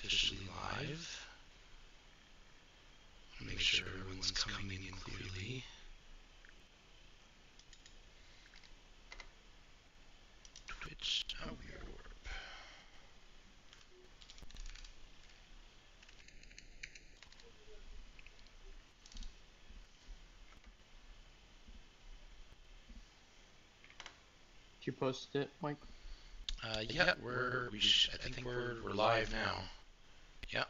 officially live. Make sure everyone's coming in clearly. Twitch, Wyrdwarp. Did you post it, Mike? Yeah, I think we're live now. Yeah.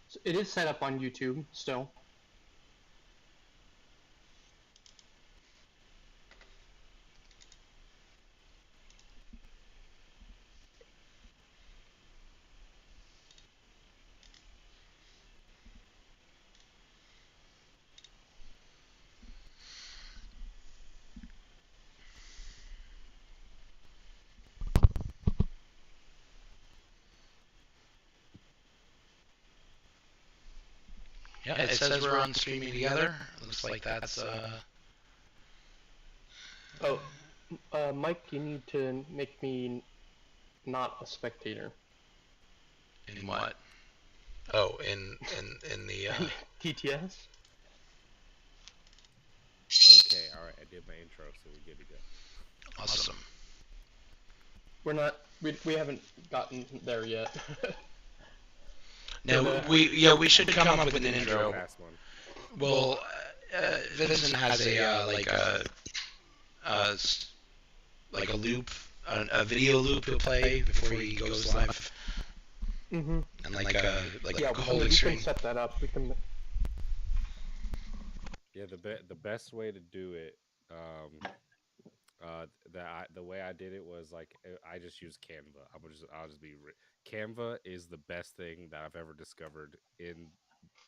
So it is set up on YouTube still. Yeah, it says we're on streaming together. Looks like that's Oh, Mike, you need to make me not a spectator. In what? Oh, in the TTS? Okay, alright, I did my intro, so we're good to go. Awesome. We're not. We haven't gotten there yet. No, we should come up with an intro. Fast one. Well, Vincent has a loop, a video loop he'll play before he goes live, Mm-hmm. and like Yeah, a whole we screen. can set that up. We can. Yeah, the best way to do it, the way I did it was like I just used Canva. I'll just be Canva is the best thing that I've ever discovered in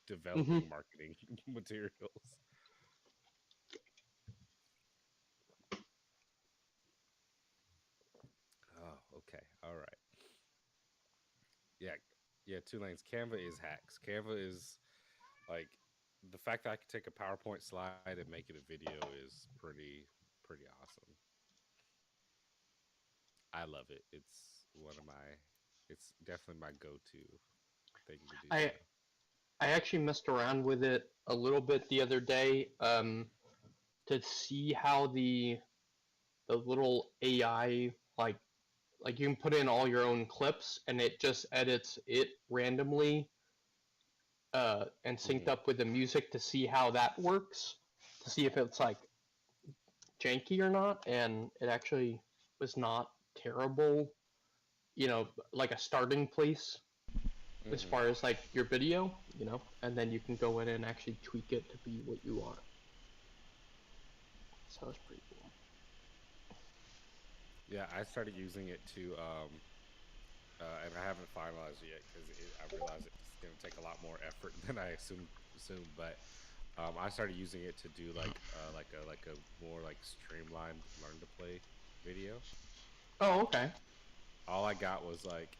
developing marketing materials. Oh, okay, all right. Yeah, 2 lanes. Canva is hacks. Canva is like the fact that I can take a PowerPoint slide and make it a video is pretty awesome. I love it. It's definitely my go-to thing to do. I actually messed around with it a little bit the other day to see how the little AI like you can put in all your own clips and it just edits it randomly and synced up with the music to see how that works, to see if it's like janky or not, and it actually was not terrible, like a starting place as far as like your video, and then you can go in and actually tweak it to be what you want. So it's pretty cool. Yeah, I started using it to and I haven't finalized it yet because I realize it's going to take a lot more effort than I assumed. But I started using it to do like a more like streamlined learn to play video. Oh, okay. All I got was like,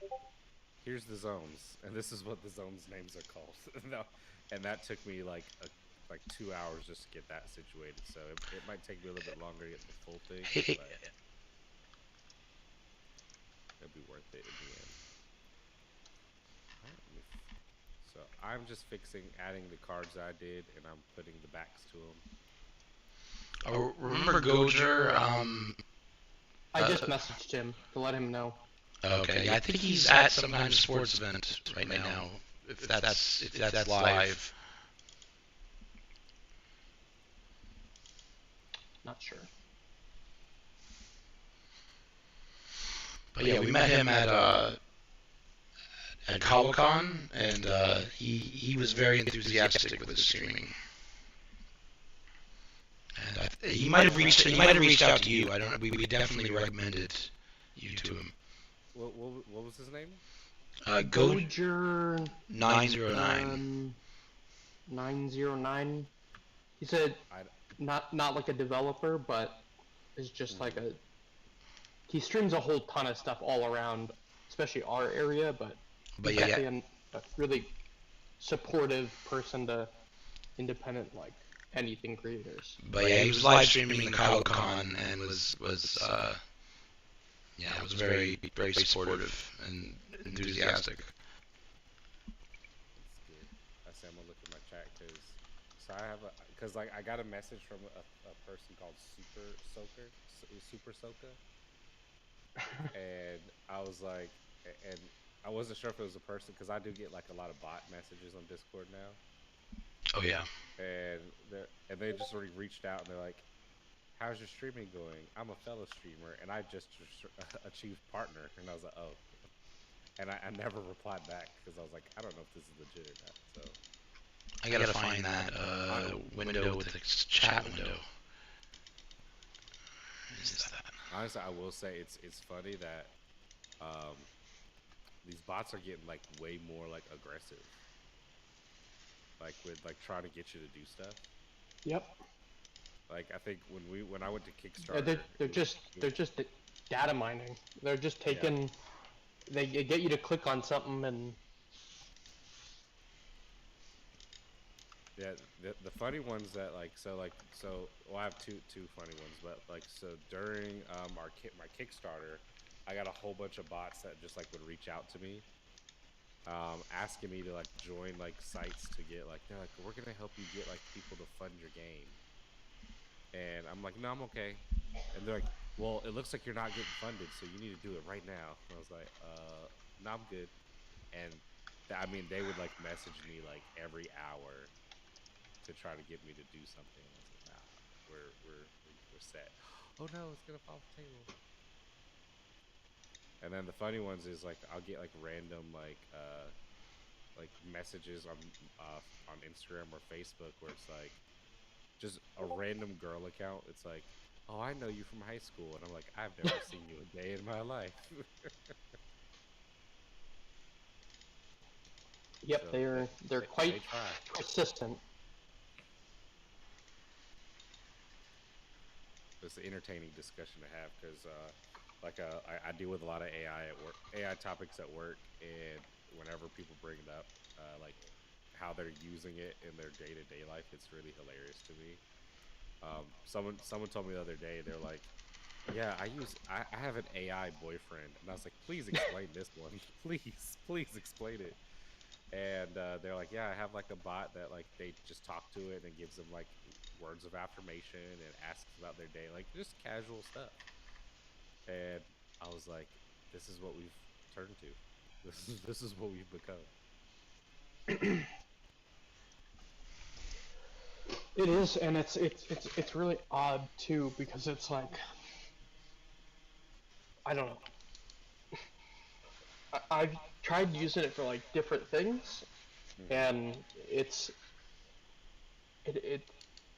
here's the zones, and this is what the zones names are called. No, and that took me like 2 hours just to get that situated. So it might take me a little bit longer to get the full thing, but it'll be worth it in the end. So I'm just adding the cards I did, and I'm putting the backs to them. Oh, remember Gojer? I just messaged him to let him know. Okay, yeah, I think he's at some kind of sports event right now. If that's live. Not sure. But yeah, we met him at Comic-Con, and he was very enthusiastic with his streaming. And he might have reached out to you. I don't know. We definitely recommended you to him. What was his name? Gojer 909. 909. He said not like a developer, but is just like he streams a whole ton of stuff all around, especially our area, but he's actually a really supportive person to independent like anything creators. But yeah, he was live streaming the KyloCon and was very very supportive and enthusiastic. That's good. I say I'm gonna look at my chat because like I got a message from a person called Super Soka, and I was like, and I wasn't sure if it was a person because I do get like a lot of bot messages on Discord now, Oh yeah. and they just sort of reached out and they're like, "How's your streaming going? I'm a fellow streamer and I just achieved partner," and I was like, "Oh," and I never replied back because I was like, I don't know if this is legit or not, so. I gotta find that window with the chat window. What is that? Honestly, I will say it's funny that these bots are getting like way more like aggressive, like with like trying to get you to do stuff. Yep. Like I think when I went to Yeah, Kickstarter, they're just data mining. They're just taking. They get you to click on something and. Yeah, the funny ones that so well, I have two funny ones, but like so during my Kickstarter, I got a whole bunch of bots that just like would reach out to me, asking me to like join like sites to get like they're like we're gonna help you get like people to fund your game, and I'm like no, I'm okay, and they're like well it looks like you're not getting funded so you need to do it right now, and I was like no, I'm good, and I mean they would like message me like every hour to try to get me to do something. I was like, nah, we're set. Oh no, it's gonna fall off the table. And then the funny ones is like I'll get like random like messages on Instagram or Facebook where it's like just a random girl account. It's like, oh, I know you from high school, and I'm like, I've never seen you a day in my life. Yep, So they're quite they try. persistent. It's an entertaining discussion to have because I deal with a lot of AI at work, AI topics at work, and whenever people bring it up, like how they're using it in their day-to-day life, it's really hilarious to me. Someone told me the other day, they're like, yeah, I have an AI boyfriend, and I was like, please explain this one, please explain it. And they're like, yeah, I have like a bot that like they just talk to it and it gives them like words of affirmation and asks about their day, like just casual stuff. And I was like, this is what we've turned to. This is what we've become. It is, and it's really odd too because it's like I don't know. I've tried using it for like different things, Mm-hmm. and it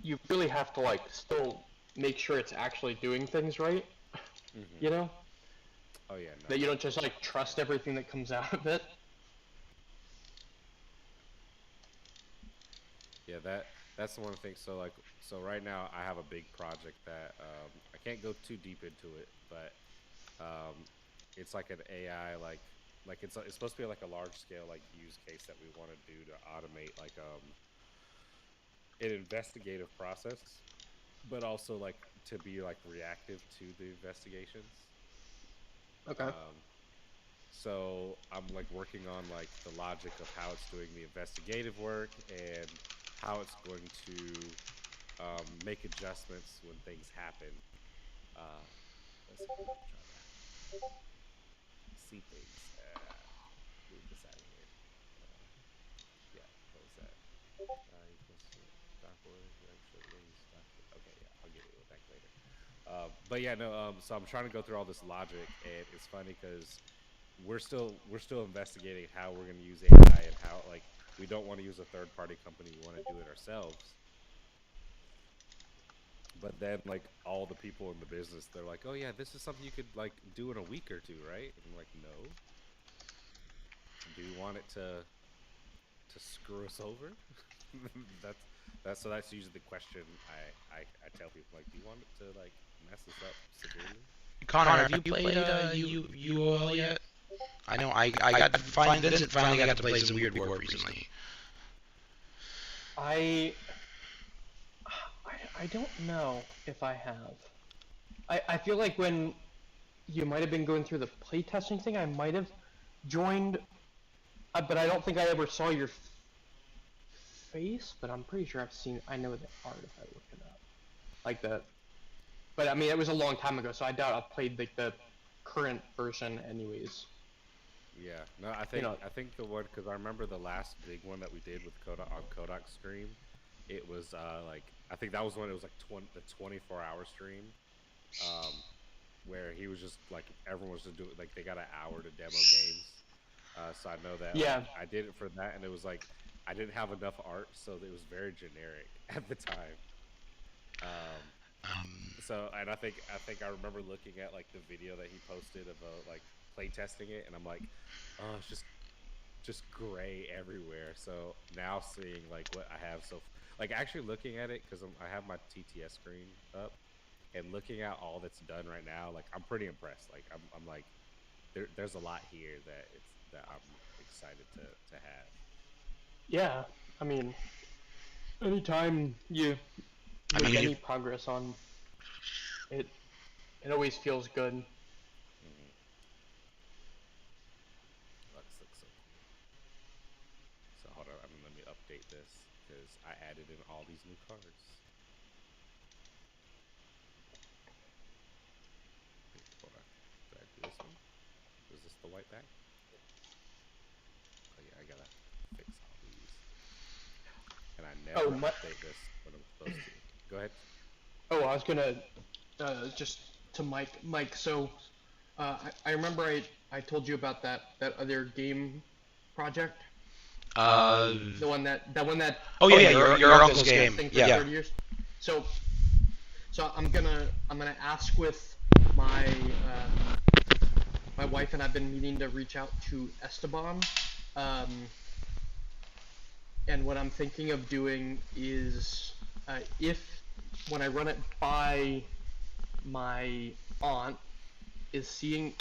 you really have to like still make sure it's actually doing things right. Mm-hmm. You know Oh yeah, no, that you don't just like trust everything that comes out of it. yeah, that's the one thing. So right now I have a big project that I can't go too deep into it, but um, it's like an AI like it's supposed to be like a large scale like use case that we want to do to automate like an investigative process, but also like to be like reactive to the investigations. Okay. Um, so I'm like working on like the logic of how it's doing the investigative work and how it's going to make adjustments when things happen. Uh, let's see, try that. See things. Move this out of here. Uh, yeah, close that. Equals stock orders, actually lose stock. Okay, yeah, I'll get it back later. But yeah, no. So I'm trying to go through all this logic, and it's funny because we're still investigating how we're going to use AI and how like we don't want to use a third party company. We want to do it ourselves. But then like all the people in the business, they're like, oh yeah, this is something you could like do in a week or two, right? And I'm like, no. Do you want it to screw us over? that's that's usually the question I tell people like, do you want it to like mess us up severely? Connor, have you played UOL yet? I know I got to find Vincent finally got to play some Wyrdwarp recently. I I don't know if I have. I feel like when you might have been going through the playtesting thing, I might have joined, but I don't think I ever saw your face. But I'm pretty sure I know the art if I look it up, like the. But I mean, it was a long time ago, so I doubt I've played like the current version, anyways. Yeah, no, I think the one, because I remember the last big one that we did with Kodak on Kodak's stream. It was like, I think that was when it was like the 24-hour stream, um, where he was just like, everyone was just doing, like, they got an hour to demo games. So I know that, Yeah. like, I did it for that, and it was like, I didn't have enough art, so it was very generic at the time. So, and I think I remember looking at like the video that he posted of like play testing it, and I'm like, oh, it's just gray everywhere. So now seeing like what I have, so like actually looking at it, because I have my TTS screen up, and looking at all that's done right now, like I'm pretty impressed. Like I'm like, there's a lot here that I'm excited to have. Yeah, I mean, anytime you make any progress on it, it always feels good. Mm-hmm. Looks so cool. So hold on, let me update this because I added in all these new cards. Hold on, did I do this one? Was this the white bag? Oh yeah, I gotta fix all these. And I never update this when I'm supposed to. Go ahead. Oh, I was gonna just to Mike. So I remember I told you about that other game project. The one that. Oh yeah, your uncle's game. Thing for Yeah. 30 years. So I'm gonna ask with my my wife, and I've been meaning to reach out to Esteban. And what I'm thinking of doing is, if when I run it by my aunt, is seeing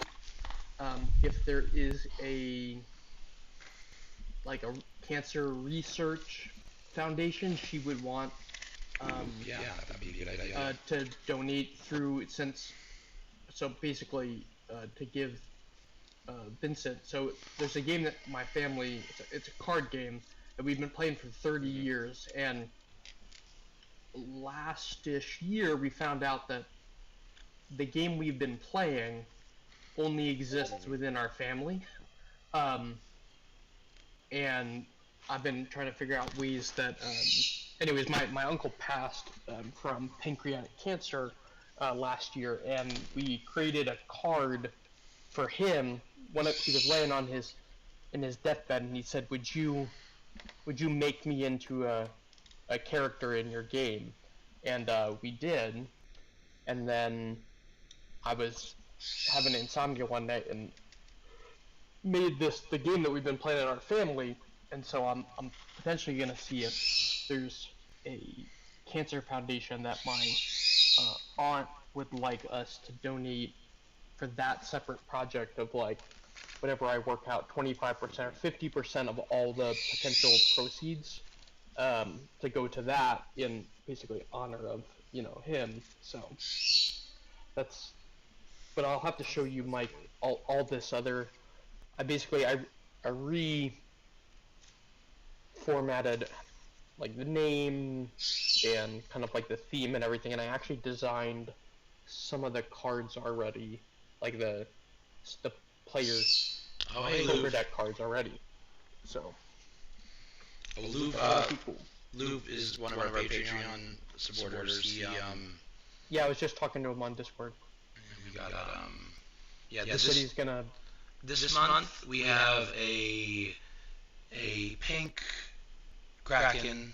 if there is a cancer research foundation she would want Yeah, that'd be a good idea. to donate through, so basically to give Vincent. So there's a game that my family, it's a card game that we've been playing for 30 years, and last-ish year we found out that the game we've been playing only exists within our family. And I've been trying to figure out ways that, anyways, my uncle passed from pancreatic cancer last year, and we created a card for him. He was laying in his deathbed, and he said, "Would you make me into a character in your game?" And we did. And then I was having insomnia one night and made the game that we've been playing in our family. And so I'm potentially gonna see if there's a cancer foundation that my aunt would like us to donate for that separate project of like whatever I work out, 25% or 50% of all the potential proceeds to go to that in basically honor of him. So that's. But I'll have to show you, Mike, all this other. I reformatted like the name and kind of like the theme and everything, and I actually designed some of the cards already, like the player poker deck cards already. So. Lube is one of our Patreon supporters. Yeah, I was just talking to him on Discord. We got yeah. This month we have a pink Kraken,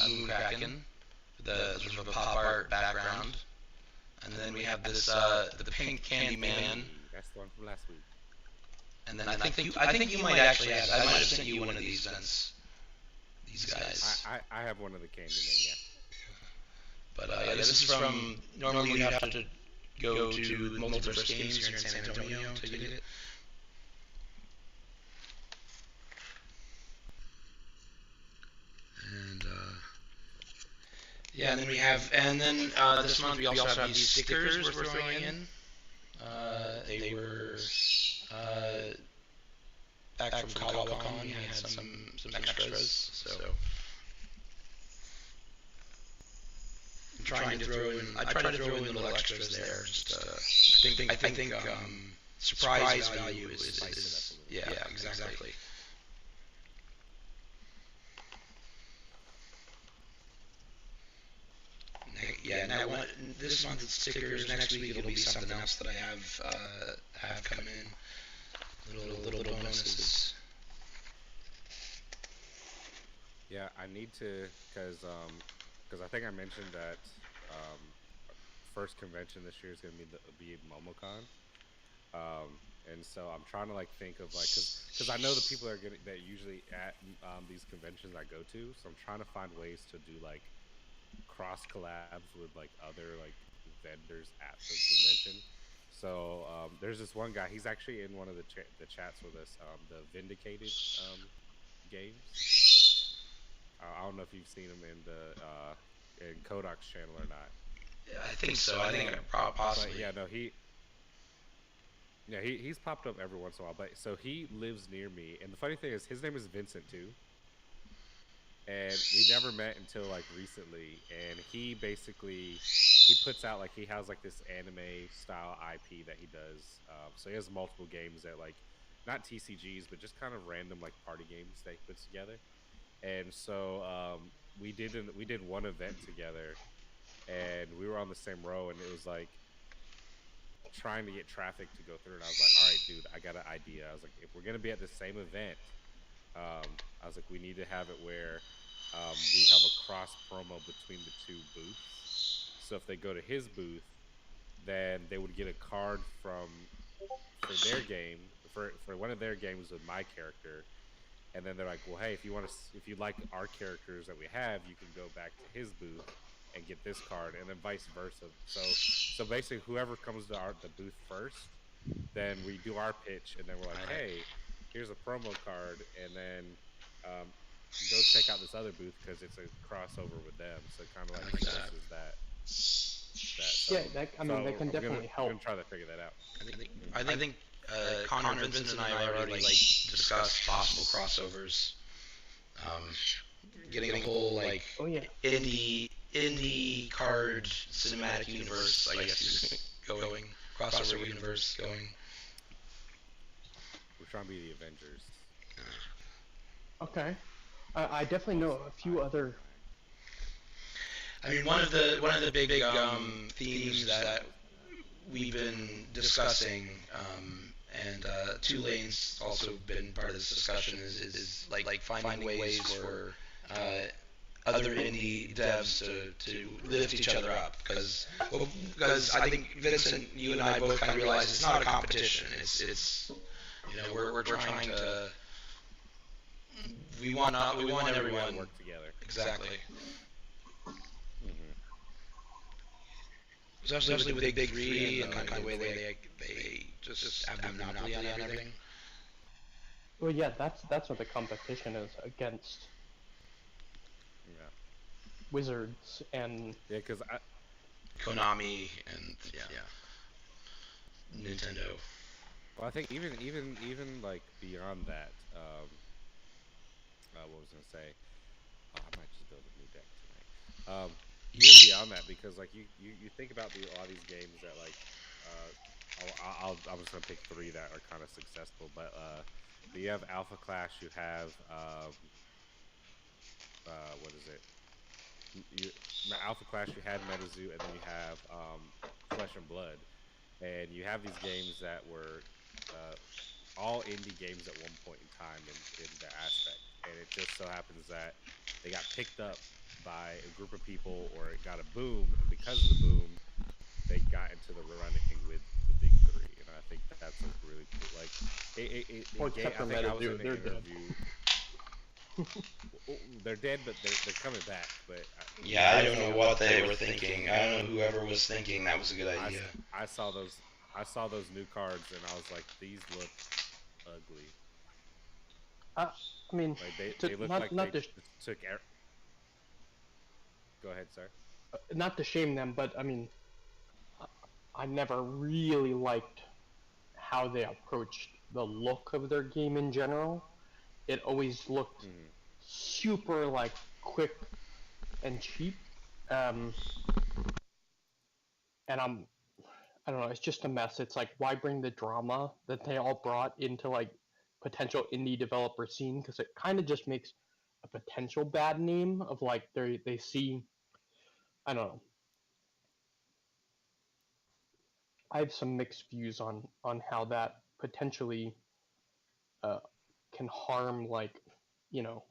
Moon Kraken, the sort of a pop art background, and then we have this the pink Candyman. That's the one from last week. And then I think you might actually have. I might have sent you one of these events. These guys. I have one of the Candyman, yeah. But yeah, this is from. Normally you have to go to Multiverse Games here in San Antonio to get it. And Yeah, and then this month we also have these stickers we're throwing in. They were back from Con. We had some extras, so I'm trying to throw in. I try to throw in little extras there. Just I think surprise value is yeah, exactly. Yeah, now this month it's stickers. Next week it'll be something else that I have come in. Little bonuses. Yeah, I need to, because I think I mentioned that um, first convention this year is going to be MomoCon. And so I'm trying to like think of like, because I know the people that usually at these conventions I go to, so I'm trying to find ways to do like cross collabs with like other like vendors at the convention. So there's this one guy. He's actually in one of the chats with us. The Vindicated games. I don't know if you've seen him in Kodak's channel or not. Yeah, I think so. I think possibly. But yeah, no, he's popped up every once in a while. But so he lives near me, and the funny thing is, his name is Vincent too. And we never met until like recently. And he puts out like he has like this anime style IP that he does. So he has multiple games that like not TCGs, but just kind of random like party games that he puts together. And so we did one event together, and we were on the same row, and it was like trying to get traffic to go through. And I was like, all right, dude, I got an idea. I was like, if we're gonna be at the same event, I was like, we need to have it where we have a cross promo between the two booths. So if they go to his booth, then they would get a card for their game for one of their games with my character. And then they're like, well, hey, if you like our characters that we have, you can go back to his booth and get this card, and then vice versa. So basically, whoever comes to the booth first, then we do our pitch, and then we're like, hey, here's a promo card, and then go check out this other booth because it's a crossover with them. So it kind of like forces that. Yeah, that can definitely help. I'm gonna try to figure that out. I think Connor, Vincent, and I already like discussed possible crossovers. Getting a whole like indie card cinematic universe, I guess, going crossover universe going. We're trying to be the Avengers. Okay, I definitely know a few other. I mean, one of the big themes that we've been discussing, and Tulane's also been part of this discussion, is like finding ways for other indie devs to lift each other up, because I think Vincent, you and I both kind of realize it's not a competition. It's we're trying to we want everyone to work together. Exactly. Especially with Big Three and kind of the way they just have a monopoly on everything. Well, yeah, that's what the competition is against. Yeah. Wizards and because Konami and Nintendo. Well, I think even like beyond that, what was I gonna say? Oh, I might just build a new deck tonight. Even beyond that, because like you think about a lot of these games that like I'm just gonna pick three that are kind of successful, but you have Alpha Clash, you have what is it? Alpha Clash, you had MetaZoo, and then you have Flesh and Blood, and you have these games that were all indie games at one point in time in their aspect, and it just so happens that they got picked up by a group of people, or it got a boom, and because of the boom, they got into the running with the big three, and I think that's a really cool. Like, except for MetaZoo, they're dead. They're dead, but they're coming back. But yeah, I don't know what they were thinking. I don't know whoever was thinking that was a good idea. I saw those new cards, and I was like, these look ugly. I mean, like they look like they just took. Go ahead, sir. Not to shame them, but I mean, I never really liked how they approached the look of their game in general. It always looked super like quick and cheap, um, and I don't know. It's just a mess. It's like, why bring the drama that they all brought into like potential indie developer scene? Because it kind of just makes a potential bad name of like they see. I don't know. I have some mixed views on how that potentially uh, can harm like you know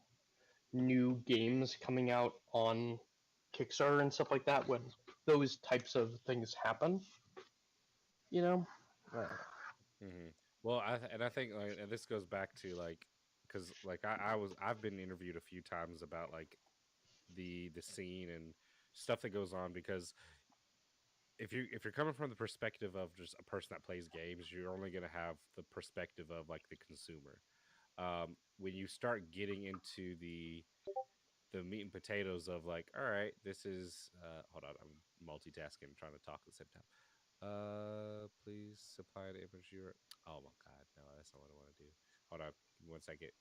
new games coming out on Kickstarter and stuff like that when those types of things happen. You know. Mm-hmm. Well, I think like, and this goes back to like, because like I've been interviewed a few times about like the scene and stuff that goes on, because if you're coming from the perspective of just a person that plays games, you're only going to have the perspective of like the consumer. When you start getting into the meat and potatoes of like, all right, this is hold on, I'm multitasking, trying to talk at the same time. Please supply the image you're. Oh my god, no, that's not what I want to do. Hold on, once I get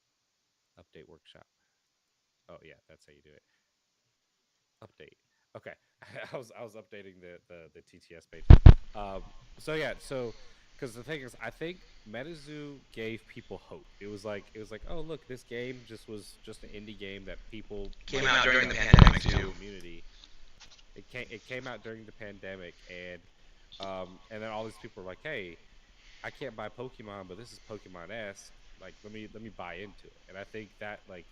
update workshop. Oh yeah, that's how you do it. Update. Okay, I was updating the TTS page. Um, so yeah, so because the thing is, I think MetaZoo gave people hope. It was like, oh look, this game was just an indie game that people Came out during the pandemic too. Community. It came out during the pandemic, and then all these people were like, hey, I can't buy Pokemon, but this is Pokemon-esque. Like, let me buy into it. And I think that like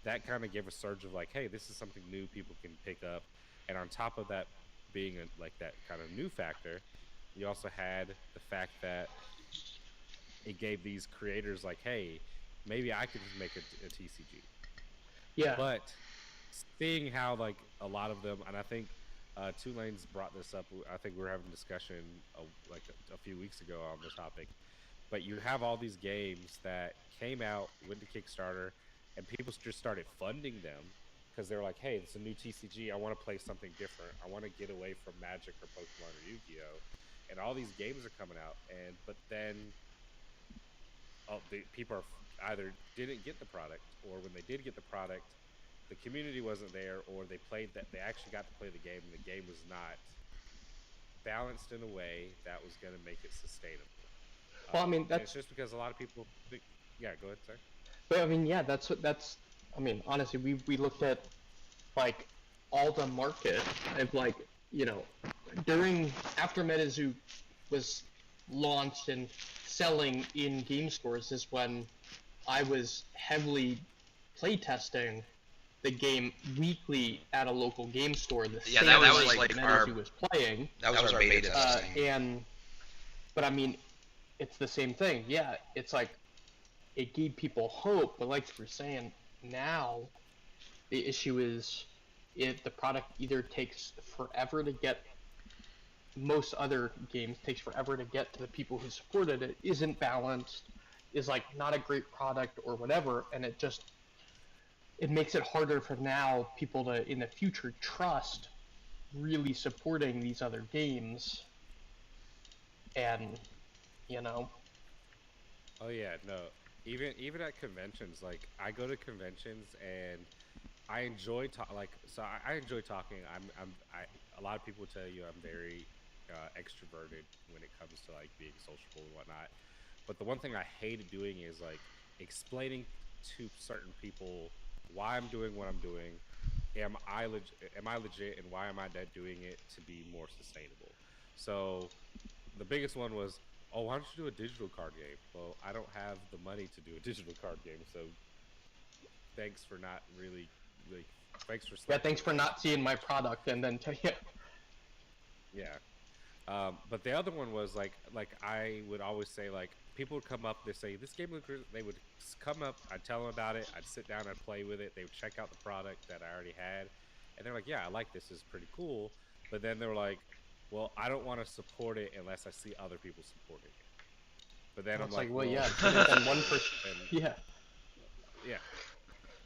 that kind of gave a surge of like, hey, this is something new people can pick up. And on top of that being like that kind of new factor, you also had the fact that it gave these creators like, hey, maybe I could just make a TCG. Yeah. But seeing how like a lot of them, and I think Two Lanes brought this up. I think we were having a discussion like a few weeks ago on the topic. But you have all these games that came out, went to Kickstarter, and people just started funding them because they were like, "Hey, it's a new TCG. I want to play something different. I want to get away from Magic or Pokemon or Yu-Gi-Oh!" And all these games are coming out, but then the people either didn't get the product, or when they did get the product, the community wasn't there, or they actually got to play the game, and the game was not balanced in a way that was going to make it sustainable. Well, I mean, it's just because a lot of people think, yeah, go ahead, sir. But I mean, yeah, that's. I mean, honestly, we looked at like all the market of like after MetaZoo was launched and selling in game stores is when I was heavily playtesting the game weekly at a local game store. The same that was like MetaZoo was playing. That was our beta testing. But I mean, it's the same thing. Yeah, it's like it gave people hope, but like we're saying now, the issue is the product either takes forever to get. Most other games takes forever to get to the people who supported it. Isn't balanced, is like not a great product or whatever, and it makes it harder for now people to in the future trust really supporting these other games. And Oh yeah, no. Even at conventions, like I go to conventions and I enjoy I enjoy talking. A lot of people tell you I'm very extroverted when it comes to like being sociable and whatnot. But the one thing I hated doing is like explaining to certain people why I'm doing what I'm doing. Am I legit, and why am I doing it to be more sustainable? So the biggest one was, oh, why don't you do a digital card game? Well, I don't have the money to do a digital card game, so thanks for not really thanks for thanks for not seeing my product and then tell you. Yeah. But the other one was like I would always say, like, people would come up, they say this game looks, they would come up, I'd tell them about it, I'd sit down, I'd play with it, they would check out the product that I already had, and they're like, yeah, I like this, is pretty cool. But then they were like, well, I don't want to support it unless I see other people supporting it. But then I'm like, well, yeah, then one person, yeah.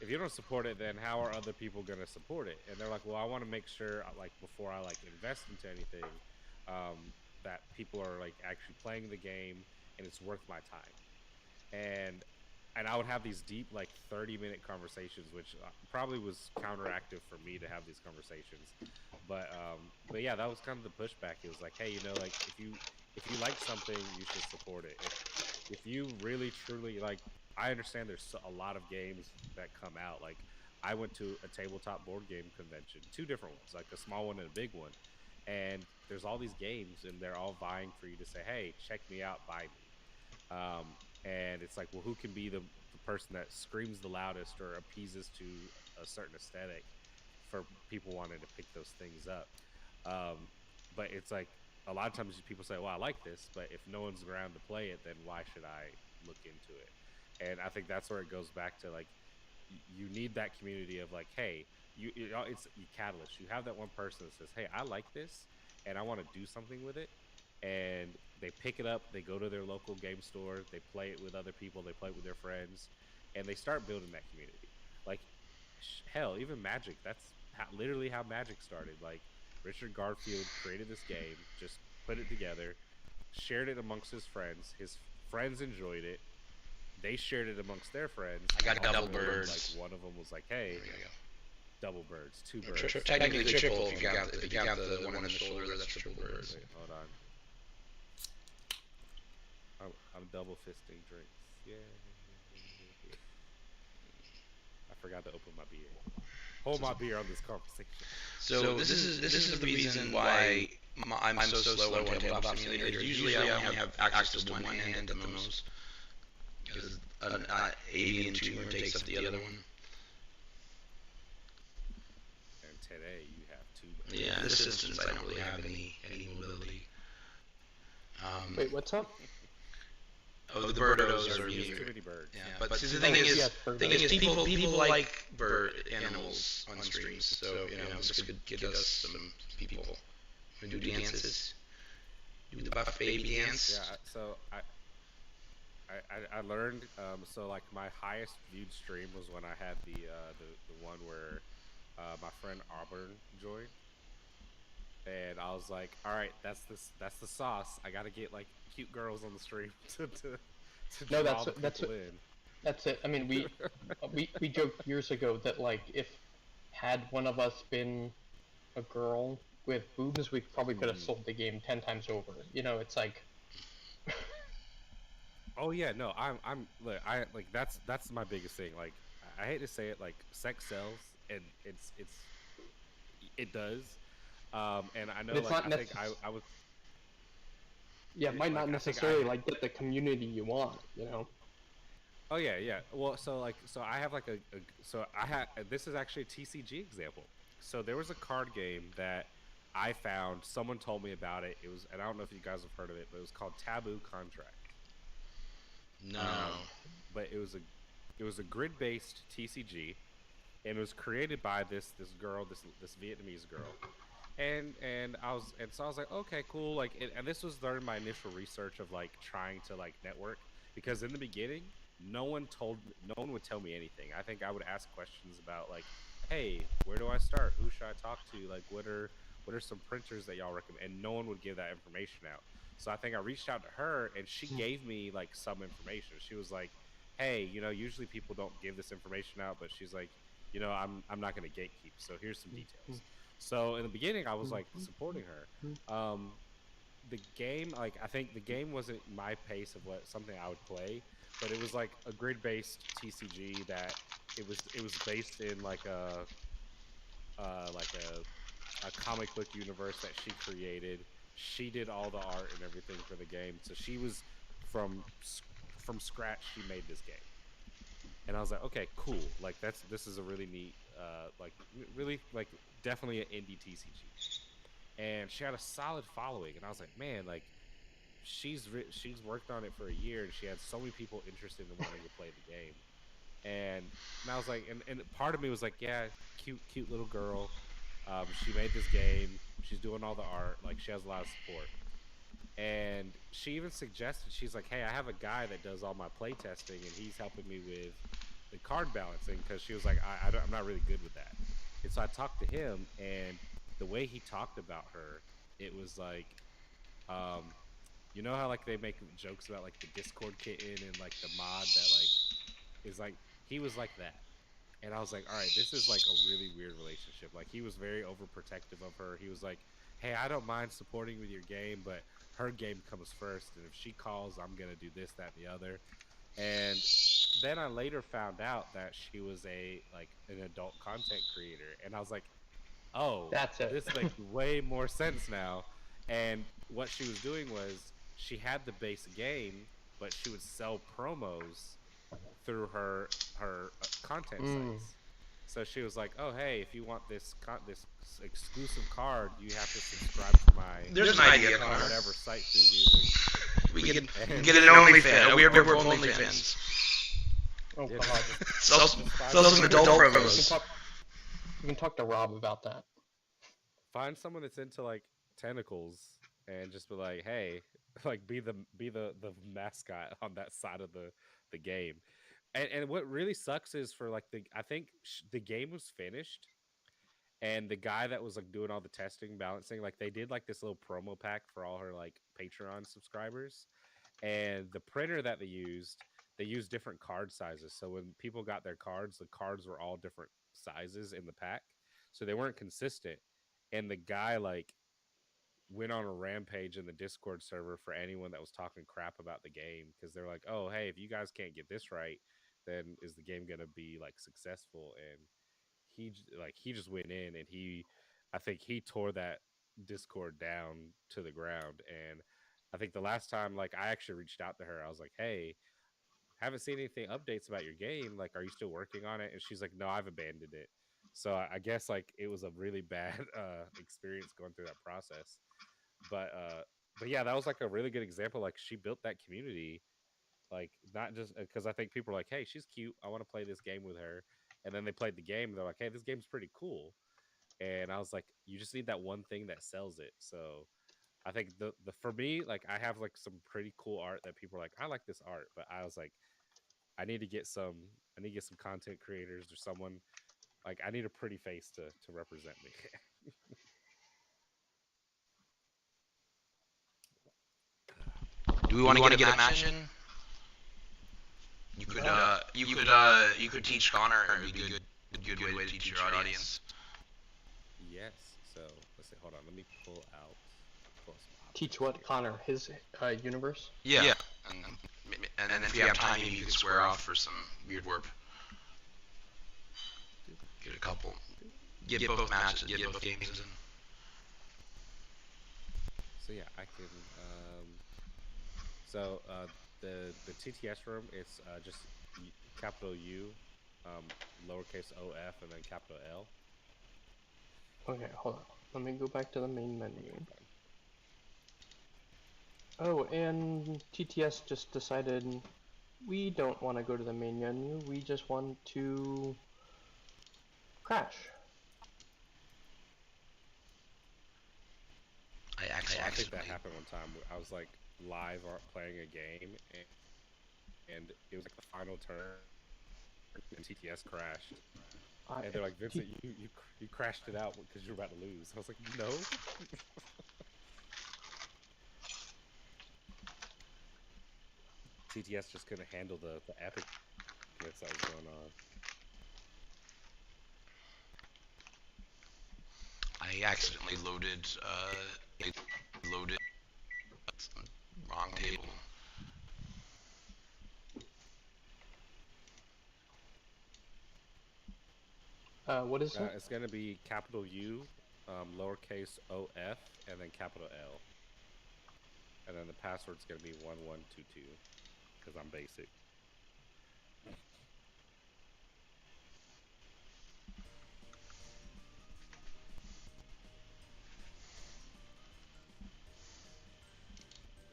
if you don't support it, then how are other people gonna support it? And they're like, well, I want to make sure, like, before I like invest into anything, that people are like actually playing the game and it's worth my time. And I would have these deep, like 30-minute conversations, which probably was counteractive for me to have these conversations. But yeah, that was kind of the pushback. It was like, hey, you know, like if you like something, you should support it. If you really truly like, I understand there's a lot of games that come out. Like, I went to a tabletop board game convention, 2 different ones, like a small one and a big one, and there's all these games, and they're all vying for you to say, hey, check me out, buy me. And it's like, well, who can be the person that screams the loudest or appeases to a certain aesthetic for people wanting to pick those things up. But it's like, a lot of times people say, well, I like this, but if no one's around to play it, then why should I look into it? And I think that's where it goes back to, like, you need that community of like, hey, it's you catalyst. You have that one person that says, hey, I like this and I want to do something with it. And they pick it up, they go to their local game store, they play it with other people, they play it with their friends, and they start building that community. Like, hell, even Magic, that's literally how Magic started. Like, Richard Garfield created this game, just put it together, shared it amongst his friends enjoyed it, they shared it amongst their friends. I got double birds. Like, one of them was like, hey, double birds, 2 birds. Technically triple if you count the one in the shoulder, that's triple birds. Wait, hold on. I'm double fisting drinks. Yeah. I forgot to open my beer. Hold my beer on this conversation. So this is the reason why I'm so slow on Tabletop Simulator. Usually I only have access to one hand at the most, because an avian tumor takes up the other one. And today you have 2. Yeah, in this instance I don't really have any mobility. Wait, what's up? Oh, the birdos are too many birds. Yeah, but see, the thing is, people like bird animals on streams, so you know, this could give us some people who do dances, do the buff baby dance. Yeah, so I learned. So like my highest viewed stream was when I had the one where my friend Auburn joined. And I was like, all right, that's the sauce. I gotta get like cute girls on the stream to No, draw the people in. That's it. I mean, we joked years ago that like if had one of us been a girl with boobs, we probably could have sold the game 10 times over. You know, it's like. Oh yeah, no, look, that's my biggest thing. Like, I hate to say it, like, sex sells, and it does. And I know, like, I think I was. Yeah, it might not necessarily like get the community you want, you know. Oh yeah, yeah. Well, so I have like this is actually a TCG example. So there was a card game that I found. Someone told me about it. It was, and I don't know if you guys have heard of it, but it was called Taboo Contract. No. But it was a grid-based TCG, and it was created by this girl, this Vietnamese girl. And so I was like, okay, cool. Like, and this was during my initial research of like trying to like network, because in the beginning, no one would tell me anything. I think I would ask questions about like, hey, where do I start? Who should I talk to? Like, what are some printers that y'all recommend? And no one would give that information out. So I think I reached out to her, and she gave me like some information. She was like, hey, you know, usually people don't give this information out, but she's like, you know, I'm not going to gatekeep. So here's some details. So in the beginning, I was like supporting her. The game, like, I think the game wasn't my pace of something I would play, but it was like a grid-based TCG that it was based in like a comic book universe that she created. She did all the art and everything for the game, so she was from scratch. She made this game, and I was like, okay, cool. Like this is a really neat, definitely an indie TCG. And she had a solid following, and I was like, man, like she's worked on it for a year, and she had so many people interested in wanting to play the game. And I was like, and part of me was like, yeah, cute little girl. She made this game. She's doing all the art. Like, she has a lot of support. And she even suggested, she's like, hey, I have a guy that does all my play testing, and he's helping me with card balancing because she was like, I'm not really good with that. And so I talked to him, and the way he talked about her, it was like, you know how like they make jokes about like the Discord kitten and like the mod that like is like, he was like that. And I was like, all right, this is like a really weird relationship. Like, he was very overprotective of her. He was like, hey, I don't mind supporting with your game, but her game comes first, and if she calls, I'm gonna do this, that, and the other. And then I later found out that she was an adult content creator, and I was like, oh, That's it. this makes way more sense now. And what she was doing was she had the base game, but she would sell promos through her content sites. So she was like, "Oh, hey, if you want this exclusive card, you have to subscribe to my There's an idea, whatever site she's using." We can get an OnlyFans. We're OnlyFans. Oh god. Sell some adult promos. We can talk to Rob about that. Find someone that's into like tentacles and just be like, "Hey, like be the mascot on that side of the game." And what really sucks is for like I think the game was finished, and the guy that was like doing all the testing, balancing, like they did like this little promo pack for all her like Patreon subscribers, and the printer that they used different card sizes. So when people got their cards, the cards were all different sizes in the pack, so they weren't consistent. And the guy like went on a rampage in the Discord server for anyone that was talking crap about the game, because they're like, oh, hey, if you guys can't get this right, then is the game gonna be like successful? And he just went in, and I think he tore that Discord down to the ground. And I think the last time like I actually reached out to her, I was like, hey, haven't seen anything updates about your game, like are you still working on it? And she's like, no, I've abandoned it. So I guess like it was a really bad experience going through that process. But yeah, that was like a really good example. Like she built that community, like not just because I think people are like, hey, she's cute, I want to play this game with her. And then they played the game, and they're like, hey, this game's pretty cool. And I was like, you just need that one thing that sells it. So I think the for me, like I have like some pretty cool art that people are like, I like this art, but I was like, I need to get some content creators or someone, like I need a pretty face to represent me. Do we want to get a match in? You could teach Connor, and be a good way to teach your audience. Yes. So let's see. Hold on. Let me pull out. Teach what, Connor? His universe? Yeah. And if you have time, maybe you could square off for some Wyrdwarp. Get a couple. Get both matches. Get both games in. So yeah, I can. So the TTS room is just capital U, lowercase OF, and then capital L. Okay, hold on. Let me go back to the main menu. Oh, and TTS just decided we don't want to go to the main menu. We just want to crash. I I think that happened one time. I was like live playing a game, and it was like the final turn, and TTS crashed. And they're like, Vincent, you crashed it out because you're about to lose. I was like, no. TTS just couldn't handle the epicness that was going on. I accidentally loaded wrong table. What is it? It's going to be capital U, lowercase OF, and then capital L. And then the password's going to be 1122, because I'm basic.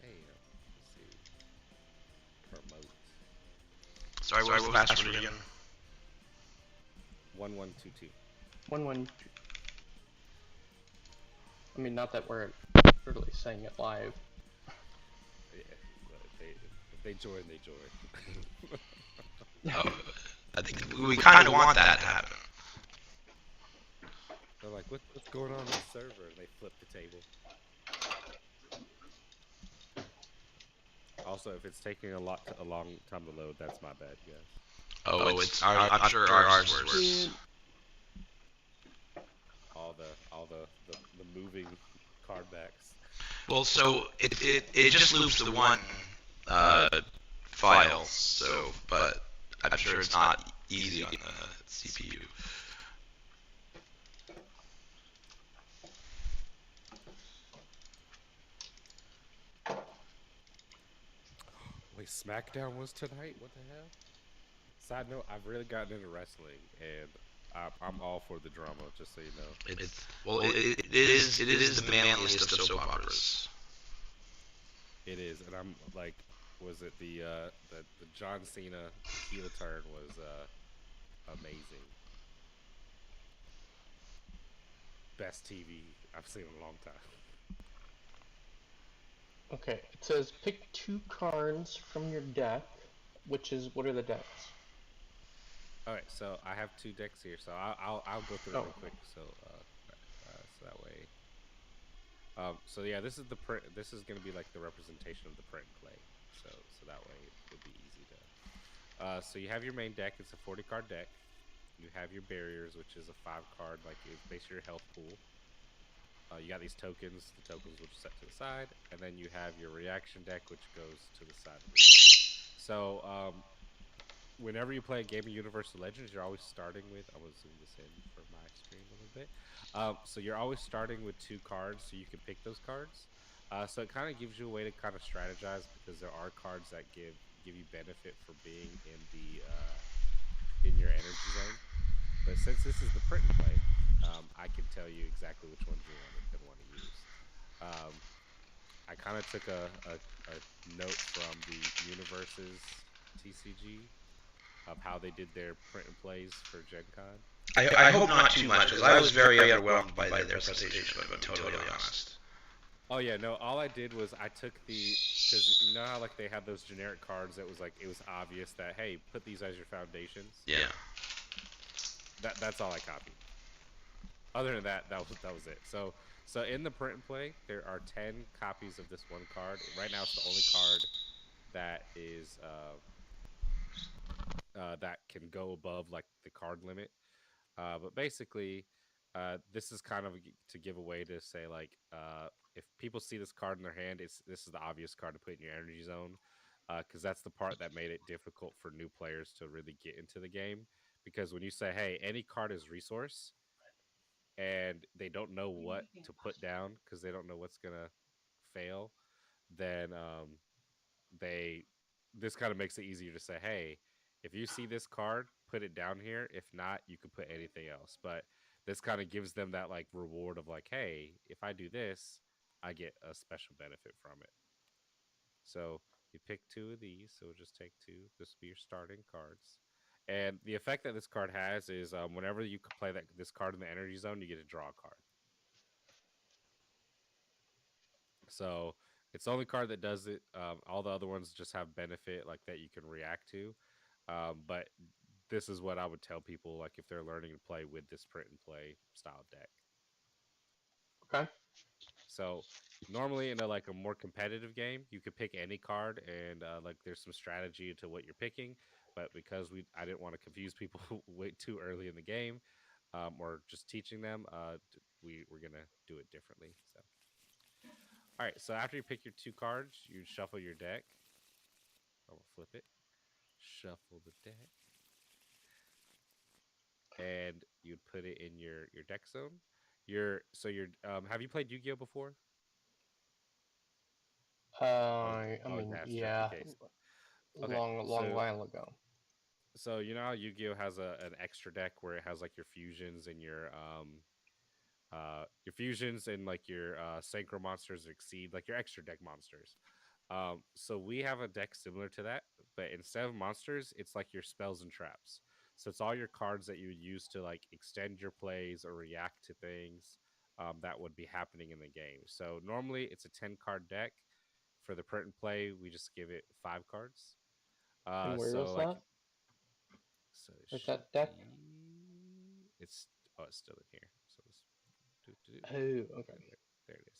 Hey, let's see. Promote. Sorry, what was the password again? 1122. 112. I mean, not that we're literally saying it live. Yeah, but if they join, they join. Oh, I think we kind of want that to happen. They're like, what's going on the server? And they flip the table. Also, if it's taking a long time to load, that's my bad, guys. Oh, I'm sure ours is worse. All the moving card backs. Well, so it just loops the one file. So, but I'm sure it's not easy on the CPU. Wait, SmackDown was tonight? What the hell? Side note, I've really gotten into wrestling, and I'm all for the drama, just so you know. It is the manliest of soap operas. It is, and I'm like, was it the John Cena heel turn was amazing. Best TV I've seen in a long time. Okay, it says pick 2 cards from your deck, what are the decks? All right, so I have 2 decks here, so I'll go through it real quick, so that way. So yeah, this is the print. This is going to be like the representation of the print and play. So that way it'll be easy to. So you have your main deck. It's a 40-card deck. You have your barriers, which is a 5-card, like it's basically your health pool. You got these tokens. The tokens will just set to the side, and then you have your reaction deck, which goes to the side of the deck. So whenever you play a game of Universal Legends, you're always starting with. I'm gonna zoom this in for my screen a little bit. So you're always starting with 2 cards, so you can pick those cards. So it kind of gives you a way to kind of strategize, because there are cards that give you benefit for being in the in your energy zone. But since this is the print and play, I can tell you exactly which ones you want to use. I kind of took a note from the Universe's TCG of how they did their print and plays for Gen Con. I hope not too much, because I was very overwhelmed by their presentation, if I'm totally honest. Oh yeah, no, all I did was I took because you know how like they had those generic cards that was like, it was obvious that, hey, put these as your foundations. Yeah. That's all I copied. Other than that was it. So in the print and play, there are 10 copies of this one card. Right now, it's the only card that is that can go above like the card limit. But basically, this is kind of to give away to say like, if people see this card in their hand, this is the obvious card to put in your energy zone, because that's the part that made it difficult for new players to really get into the game. Because when you say, hey, any card is resource, and they don't know what to put down because they don't know what's gonna fail, then this kind of makes it easier to say, hey, if you see this card, put it down here. If not, you could put anything else. But this kind of gives them that like reward of like, hey, if I do this, I get a special benefit from it. So you pick 2 of these. So we'll just take 2. This will be your starting cards. And the effect that this card has is whenever you play this card in the energy zone, you get to draw a card. So it's the only card that does it. All the other ones just have benefit like that you can react to. But this is what I would tell people, like if they're learning to play with this print and play style deck. Okay. So normally in a more competitive game, you could pick any card, and like there's some strategy to what you're picking. But because I didn't want to confuse people way too early in the game, or just teaching them, we're gonna do it differently. So. All right, so after you pick your 2 cards, you shuffle your deck. I'm gonna flip it. Shuffle the deck, and you'd put it in your deck zone. Have you played Yu-Gi-Oh before? I mean, yeah, Okay, long while ago. So you know how Yu-Gi-Oh has an extra deck where it has like your fusions and your fusions and like your synchro monsters exceed like your extra deck monsters. So we have a deck similar to that, but instead of monsters, it's like your spells and traps. So it's all your cards that you would use to like extend your plays or react to things that would be happening in the game. So normally it's a 10-card deck. For the print and play, we just give it 5 cards. And where is that? So Is that deck? It's it's still in here. So it's Oh, okay. there it is.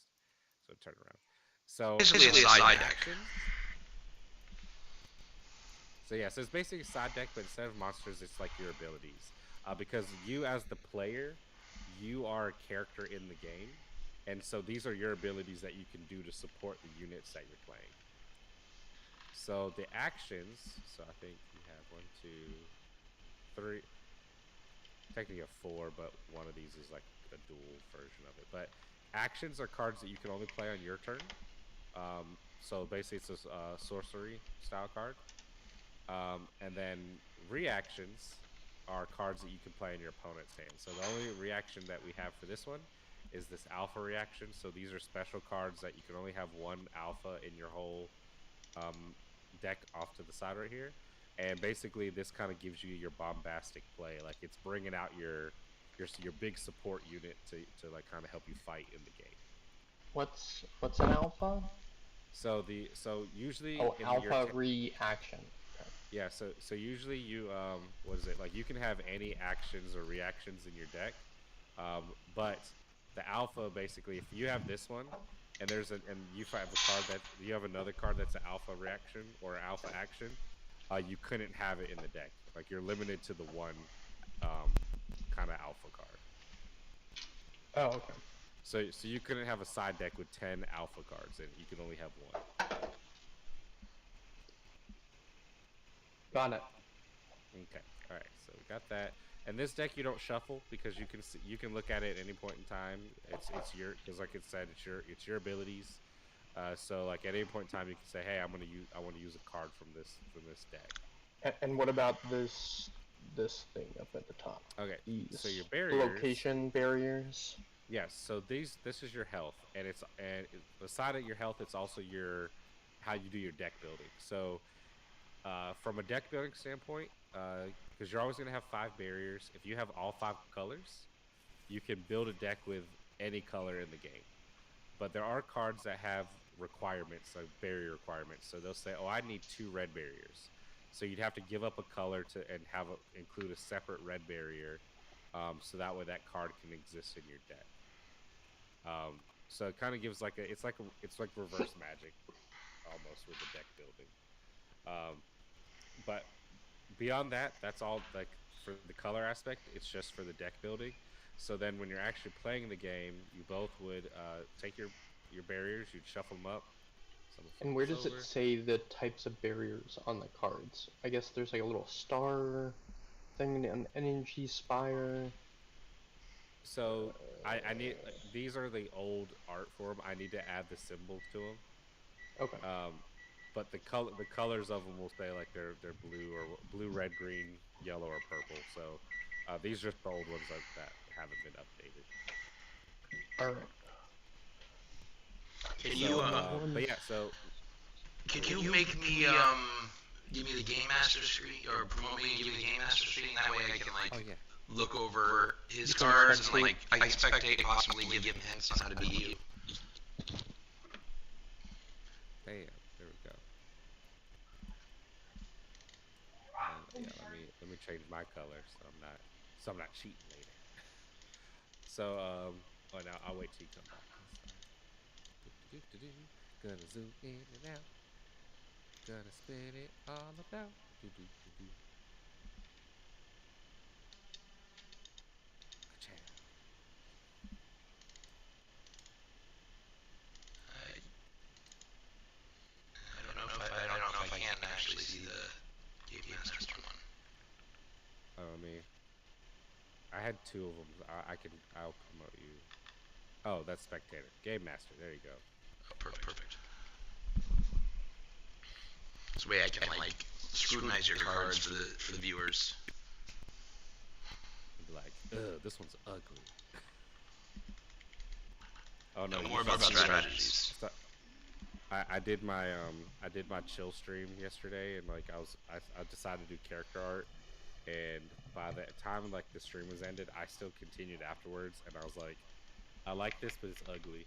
So turn around. So Basically, a side deck. So yeah, so it's basically a side deck, but instead of monsters, it's like your abilities. Because you, as the player, you are a character in the game, and so these are your abilities that you can do to support the units that you're playing. So the actions. So I think you have 1, 2, 3. Technically, a 4, but one of these is like a dual version of it. But actions are cards that you can only play on your turn. So basically, it's a sorcery style card. And then reactions are cards that you can play in your opponent's hand. So the only reaction that we have for this one is this alpha reaction. So these are special cards that you can only have one alpha in your whole deck off to the side right here. And basically, this kind of gives you your bombastic play. Like it's bringing out your big support unit to like kind of help you fight in the game. What's an alpha? So usually alpha reaction. Okay. Yeah, so usually you what is it? Like you can have any actions or reactions in your deck. But the alpha basically, if you have this one and you have a card that you have another card that's an alpha reaction or alpha action, you couldn't have it in the deck. Like you're limited to the one kind of alpha card. Oh, okay. So you couldn't have a side deck with 10 alpha cards and you could only have one. Got it. Okay. All right. So we got that. And this deck you don't shuffle because you can look at it at any point in time. It's your, because like it said, it's your abilities. So like at any point in time you can say, hey, I want to use a card from this deck. And what about this thing up at the top? Okay. These So your barriers. Location barriers. Yes. So this is your health, and beside of your health, it's also how you do your deck building. So from a deck building standpoint, because you're always going to have 5 barriers. If you have all 5 colors, you can build a deck with any color in the game. But there are cards that have requirements, like barrier requirements. So they'll say, "Oh, I need 2 red barriers." So you'd have to give up a color and include a separate red barrier, so that way that card can exist in your deck. So it kind of gives it's like reverse magic, almost, with the deck building. But beyond that, that's all. Like for the color aspect, it's just for the deck building. So then when you're actually playing the game, you both would take your barriers, you'd shuffle them up. And where does it say the types of barriers on the cards? I guess there's like a little star thing, an energy spire. So I need, these are the old art for them. I need to add the symbols to them. Okay. But the colors of them will say like they're blue or blue, red, green, yellow, or purple. So these are just the old ones that haven't been updated. All right. Can you but yeah, so can you make me give me the game master screen, or promote me and give me the game master screen? That way I can look over his cards and I can spectate, possibly give him hints on how to beat you. Bam, there we go. Yeah, let me change my color so I'm not cheating later. So now I'll wait till you come back. Gonna zoom in and out. Gonna spin it all about. I don't know if I can actually see the game master one. I mean, I had 2 of them. I'll promote you. Oh, that's spectator. Game master. There you go. Oh, perfect. This way I can scrutinize your cards for the viewers. Be like, ugh, this one's ugly. Oh no, more about strategies. I did my chill stream yesterday, and I decided to do character art, and by the time the stream was ended, I still continued afterwards, and I was like, I like this, but it's ugly.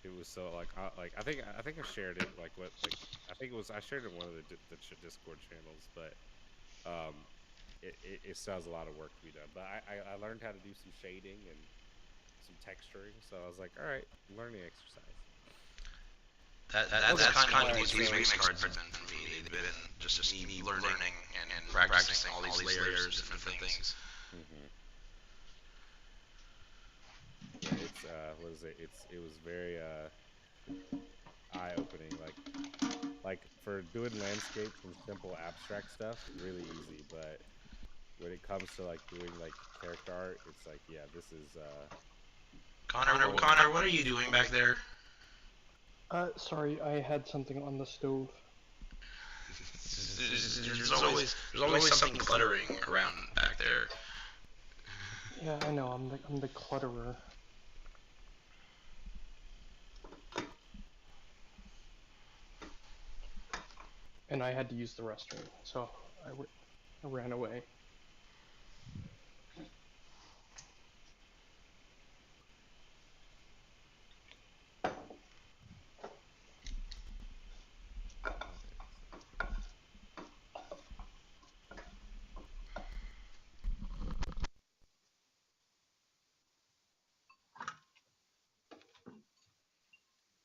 it was so like I think I shared it like what like I think it was I shared it in one of the Discord channels, but um it still has a lot of work to be done. But I learned how to do some shading and some texturing, so I was like, all right, learning exercise. That's kind of what these remix cards have been for me. They've been just me learning and practicing all these layers, different things. Mm-hmm. Yeah, it's what is it? It was very eye opening. Like for doing landscapes and simple abstract stuff, really easy. But when it comes to like doing like character art, it's like yeah, this is Connor, what are you doing back there? Sorry, I had something on the stove. There's always something cluttering around back there. Yeah, I know. I'm the clutterer. And I had to use the restroom, so I ran away.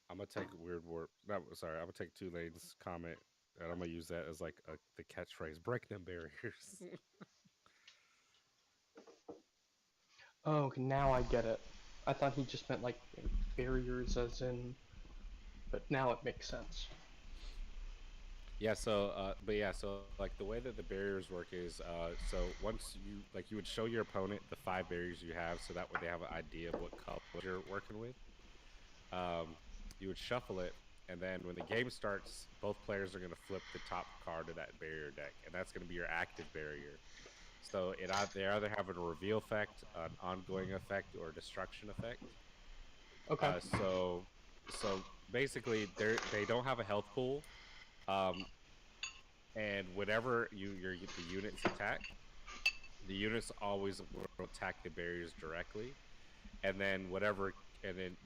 I'm gonna take Weirdwarp. No, sorry, I'm gonna take Two Lane's comment, and I'm gonna use that as like the catchphrase: "Break them barriers." Oh, okay, now I get it. I thought he just meant like barriers, as in, but now it makes sense. Yeah. So, but yeah. So, like the way that the barriers work is, so once you would show your opponent the 5 barriers you have, so that way they have an idea of what color you're working with. Um, you would shuffle it, and then when the game starts, both players are going to flip the top card of that barrier deck, and that's going to be your active barrier. So they either have a reveal effect, an ongoing effect, or a destruction effect. Okay. So basically, they don't have a health pool, um, and whenever the units attack, the units always will attack the barriers directly, and then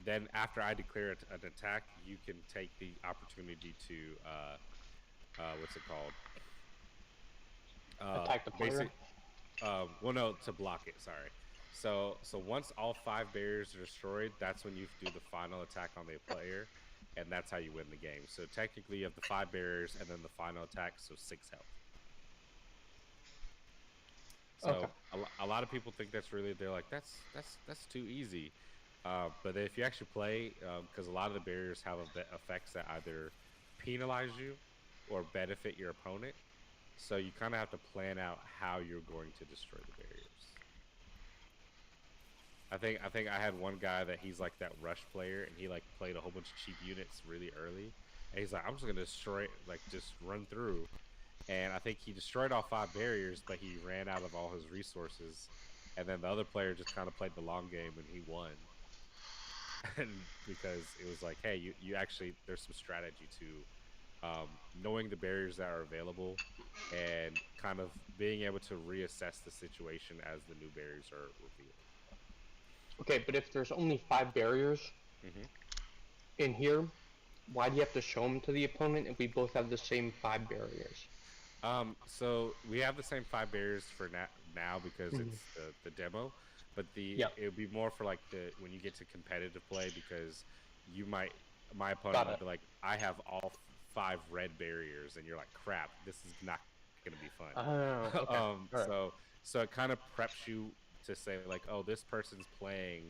then after I declare an attack, you can take the opportunity to what's it called? Attack the player. Well, no, to block it. Sorry. So once all 5 barriers are destroyed, that's when you do the final attack on the player, and that's how you win the game. So technically, you have the 5 barriers and then the final attack, so 6 health. Okay. So a lot of people think they're like that's too easy, but if you actually play, because a lot of the barriers have effects that either penalize you or benefit your opponent, so you kind of have to plan out how you're going to destroy the barriers. I think I had one guy that he's like that rush player, and he like played a whole bunch of cheap units really early, and he's like, I'm just gonna destroy it, like just run through. And I think he destroyed all 5 barriers, but he ran out of all his resources. And then the other player just kind of played the long game, and he won. And because it was like, hey, you actually there's some strategy to knowing the barriers that are available, and kind of being able to reassess the situation as the new barriers are revealed. Okay, but if there's only 5 barriers in here, why do you have to show them to the opponent if we both have the same 5 barriers? So we have the same 5 barriers for now because it's the demo, but it would be more for like when you get to competitive play, because my opponent might be like, I have all 5 red barriers, and you're like, crap, this is not gonna be fun. Okay. So it kind of preps you to say like, oh, this person's playing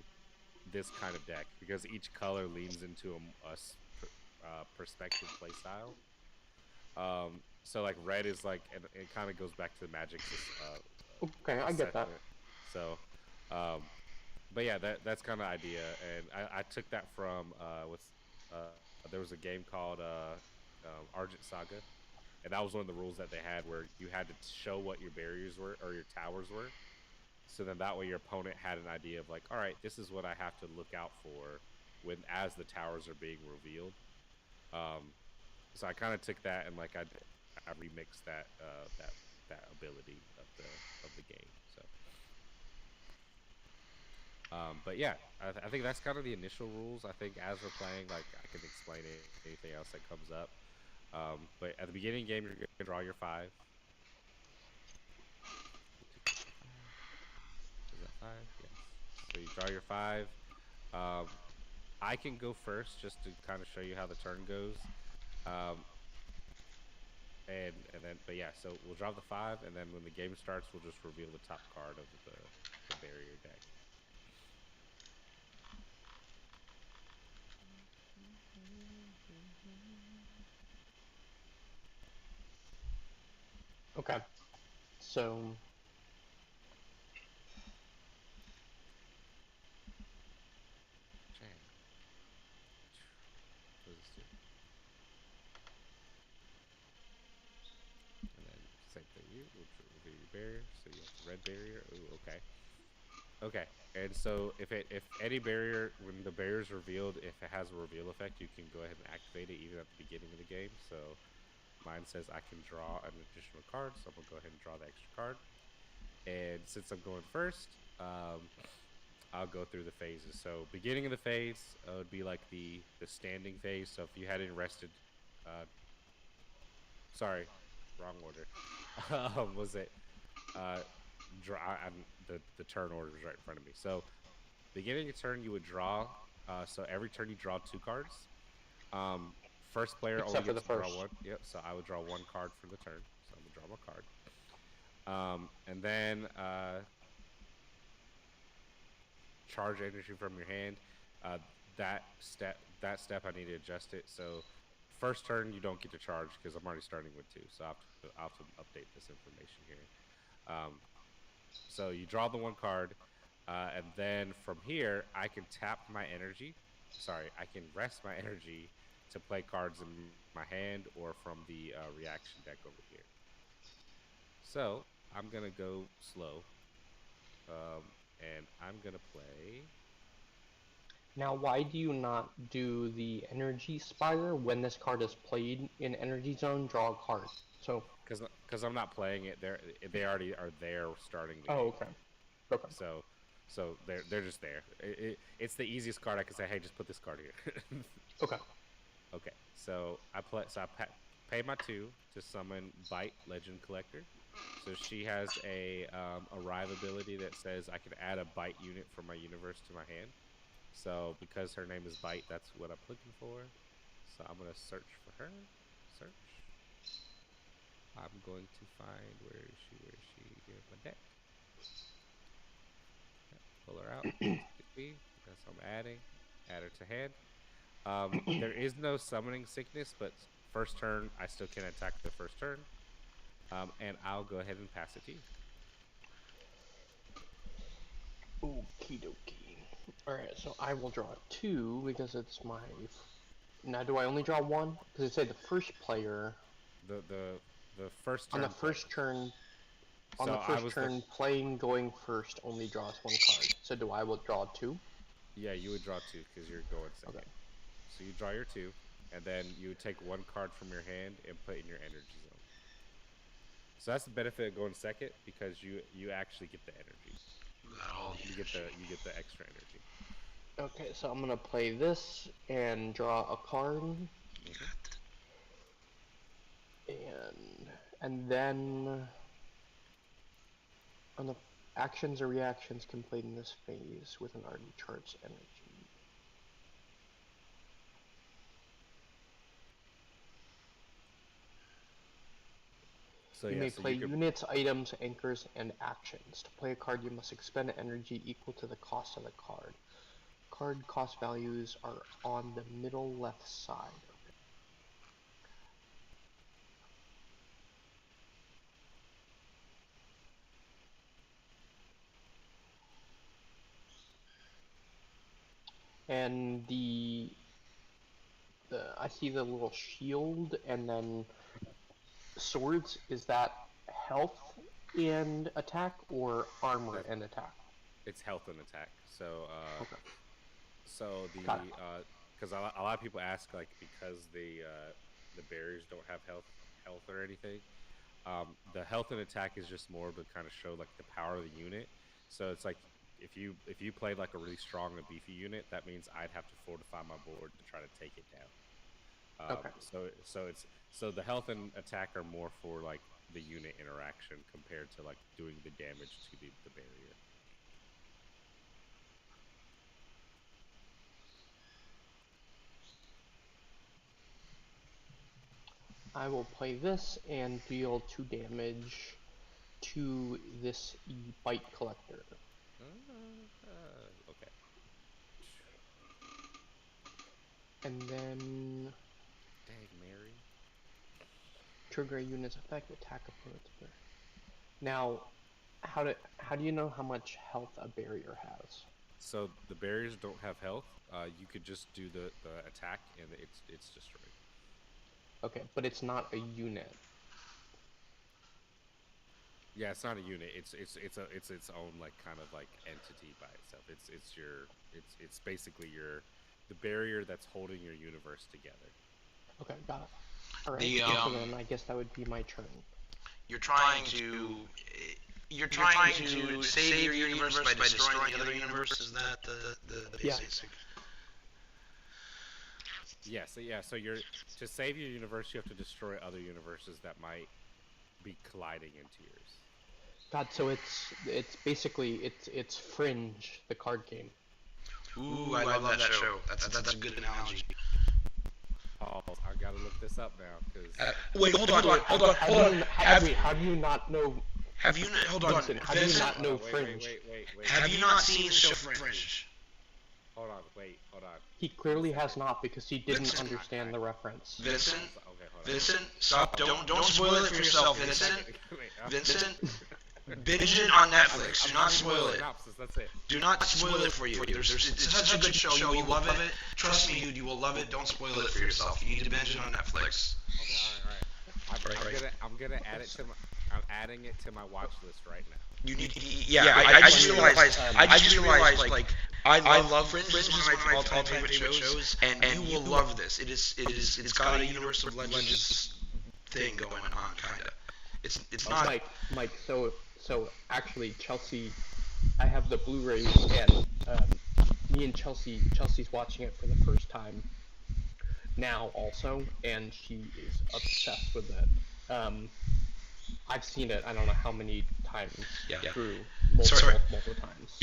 this kind of deck, because each color leans into a perspective play style. So like red is like, and it kind of goes back to the Magic. Okay, I get that. So, but yeah, that's kind of the idea, and I took that from there was a game called Argent Saga, and that was one of the rules that they had, where you had to show what your barriers were or your towers were. So then that way your opponent had an idea of like, all right, this is what I have to look out for as the towers are being revealed. So I kind of took that, and like I remixed that ability of the game. So But yeah, I think that's kind of the initial rules. I think as we're playing, like I can explain anything else that comes up. But at the beginning of the game, you're gonna draw your 5. Is that 5? Yes. So you draw your 5. Um, I can go first just to kind of show you how the turn goes. Um, and then but yeah, so we'll draw the 5, and then when the game starts, we'll just reveal the top card of the barrier deck. Okay. So Jam. What does this do? And then same thing. We'll reveal your barrier. So you have the red barrier. Ooh, okay. Okay. And so if any barrier, when the barrier is revealed, if it has a reveal effect, you can go ahead and activate it even at the beginning of the game. So mine says I can draw an additional card, so I'm gonna go ahead and draw the extra card. And since I'm going first, I'll go through the phases. So beginning of the phase would be like the standing phase. So if you hadn't rested, uh, sorry, wrong order. Was it uh, draw? The turn order is right in front of me. So beginning of turn, you would draw. So every turn you draw 2 cards. First player only except for the gets to draw first. 1. Yep. So I would draw 1 card for the turn. So I'm gonna draw my card. And then charge energy from your hand. Uh, that step I need to adjust it. So first turn you don't get to charge because I'm already starting with 2. So I'll have to update this information here. Um, so you draw the 1 card, and then from here I can tap my energy. Sorry, I can rest my energy to play cards in my hand or from the reaction deck over here. So I'm gonna go slow, and I'm gonna play. Now, why do you not do the energy spire when this card is played in energy zone? Draw a card. So. Because I'm not playing it. They already are there starting the Oh, game. okay. Okay. So they're just there. It's the easiest card I can say. Hey, just put this card here. Okay. Okay. So I play. So pay my 2 to summon Bite Legend Collector. So she has a arrive ability that says I can add a Bite unit from my universe to my hand. So because her name is Bite, that's what I'm looking for. So I'm gonna search for her. Search. I'm going to find where is she? Where is she? Here's my deck. Yep, pull her out. That's what I'm adding. Add her to hand. There is no summoning sickness, but first turn I still can attack the first turn. And I'll go ahead and pass it to you. Okie dokie. Alright, so I will draw 2 because it's my. Now, do I only draw 1? Because it said the first player. The first turn. On the first turn. On So the first turn, playing going first only draws 1 card. So do I will draw 2? Yeah, you would draw 2 because you're going second. Okay. So you draw your 2, and then you would take 1 card from your hand and put in your energy zone. So that's the benefit of going second because you actually get the energy. You got all the energy. You get the extra energy. Okay, so I'm gonna play this and draw a card. You got And then on the actions or reactions completed in this phase with an already charged energy. So You yeah, may so play you could. units, items, anchors, and actions. To play a card, you must expend energy equal to the cost of the card. Card cost values are on the middle left side. And I see the little shield and then swords. Is that health and attack or armor That and attack? it's health and attack. Okay, So got it. because a lot of people ask like because the barriers don't have health or anything. The health and attack is just more to kind of show like the power of the unit. So it's like if you played like a really strong and beefy unit, that means I'd have to fortify my board to try to take it down. Okay. So the health and attack are more for like the unit interaction compared to like doing the damage to the barrier. I will play this and deal 2 damage to this bite collector. Okay. And then Dang, Mary. trigger a unit's effect, attack opponent's barrier. Now, how do you know how much health a barrier has? So the barriers don't have health. You could just do the attack and it's destroyed. Okay, but it's not a unit. Yeah, it's not a unit. It's its own like kind of like entity by itself. It's basically the barrier that's holding your universe together. Okay, got it. All right. So then I guess that would be my turn. You're trying to save your universe by destroying the other universe. Is that the basic? Yeah. So to save your universe, you have to destroy other universes that might be colliding into yours. God, so it's basically it's Fringe, the card game. Ooh, I love that show. That's a good analogy. Oh, I gotta look this up now because. Wait, hold on. How do you not know? Hold on. How do you not know Fringe? Wait. Have you not seen the show Fringe? Hold on. He clearly has not because he didn't understand the reference. Vincent, stop! Don't spoil it for yourself, Vincent. Binge it on Netflix. Do not spoil it. That's it. Do not spoil it for you. It's such a good show. You will love it. Trust me, dude. You will love it. Don't spoil it for yourself. You need to binge it on Netflix. Okay, all right. I'm gonna add it to my. I'm adding it to my watch list right now. You need. Yeah. I just realized. Like I love Fringe. It's one of my all-time favorite shows, and you will love this. It's got a Universe of Legends thing going on, kinda. It's not. Mike. So actually, Chelsea, I have the Blu-rays, and me and Chelsea's watching it for the first time now also, and she is obsessed with it. I've seen it, I don't know how many times through multiple times.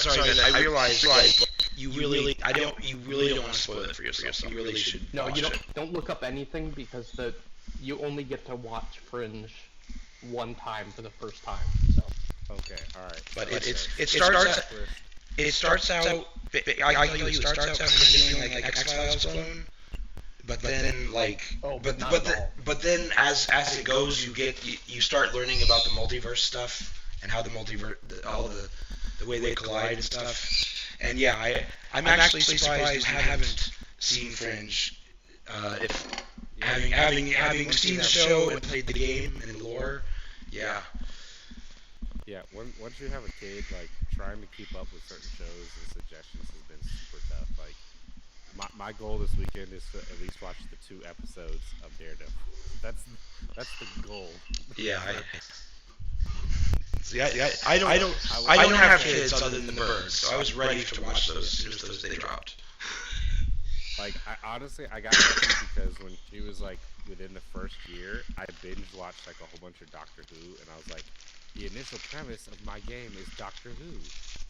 Sorry. I realized like you really don't want to spoil it for yourself. You really should. No, you don't look up anything because you only get to watch Fringe one time for the first time. So. Okay, all right. But it starts out. I tell you, it starts out kind of feeling like X-Files clone. But then but then as it goes, you start learning about the multiverse stuff and how the multiverse, all the way they collide and stuff. And yeah, I'm actually surprised you haven't seen Fringe. If having seen the show and played the game and lore, yeah. Yeah, once you have a kid, like trying to keep up with certain shows and suggestions has been super tough. Like. My goal this weekend is to at least watch the 2 episodes of Daredevil. That's the goal. Yeah. I don't have kids other than the birds, so I was ready to watch those as soon as they dropped. Like I got lucky because when she was like within the first year, I binge watched like a whole bunch of Doctor Who, and I was like, the initial premise of my game is Doctor Who.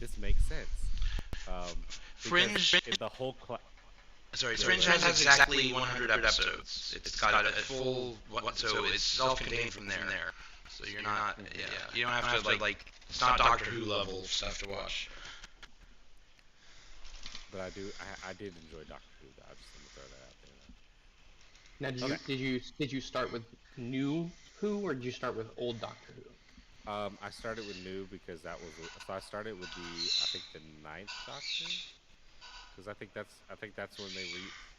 This makes sense. Fringe. The whole Fringe has exactly 100 episodes. It's got a full, so it's self-contained from there. So you're not, you don't have to like, it's not Doctor Who level stuff to watch. But I did enjoy Doctor Who. I just want to throw that out there. Now, did you start with new Who or did you start with old Doctor Who? I started with new because so I started with the 9th Doctor. Because I think that's when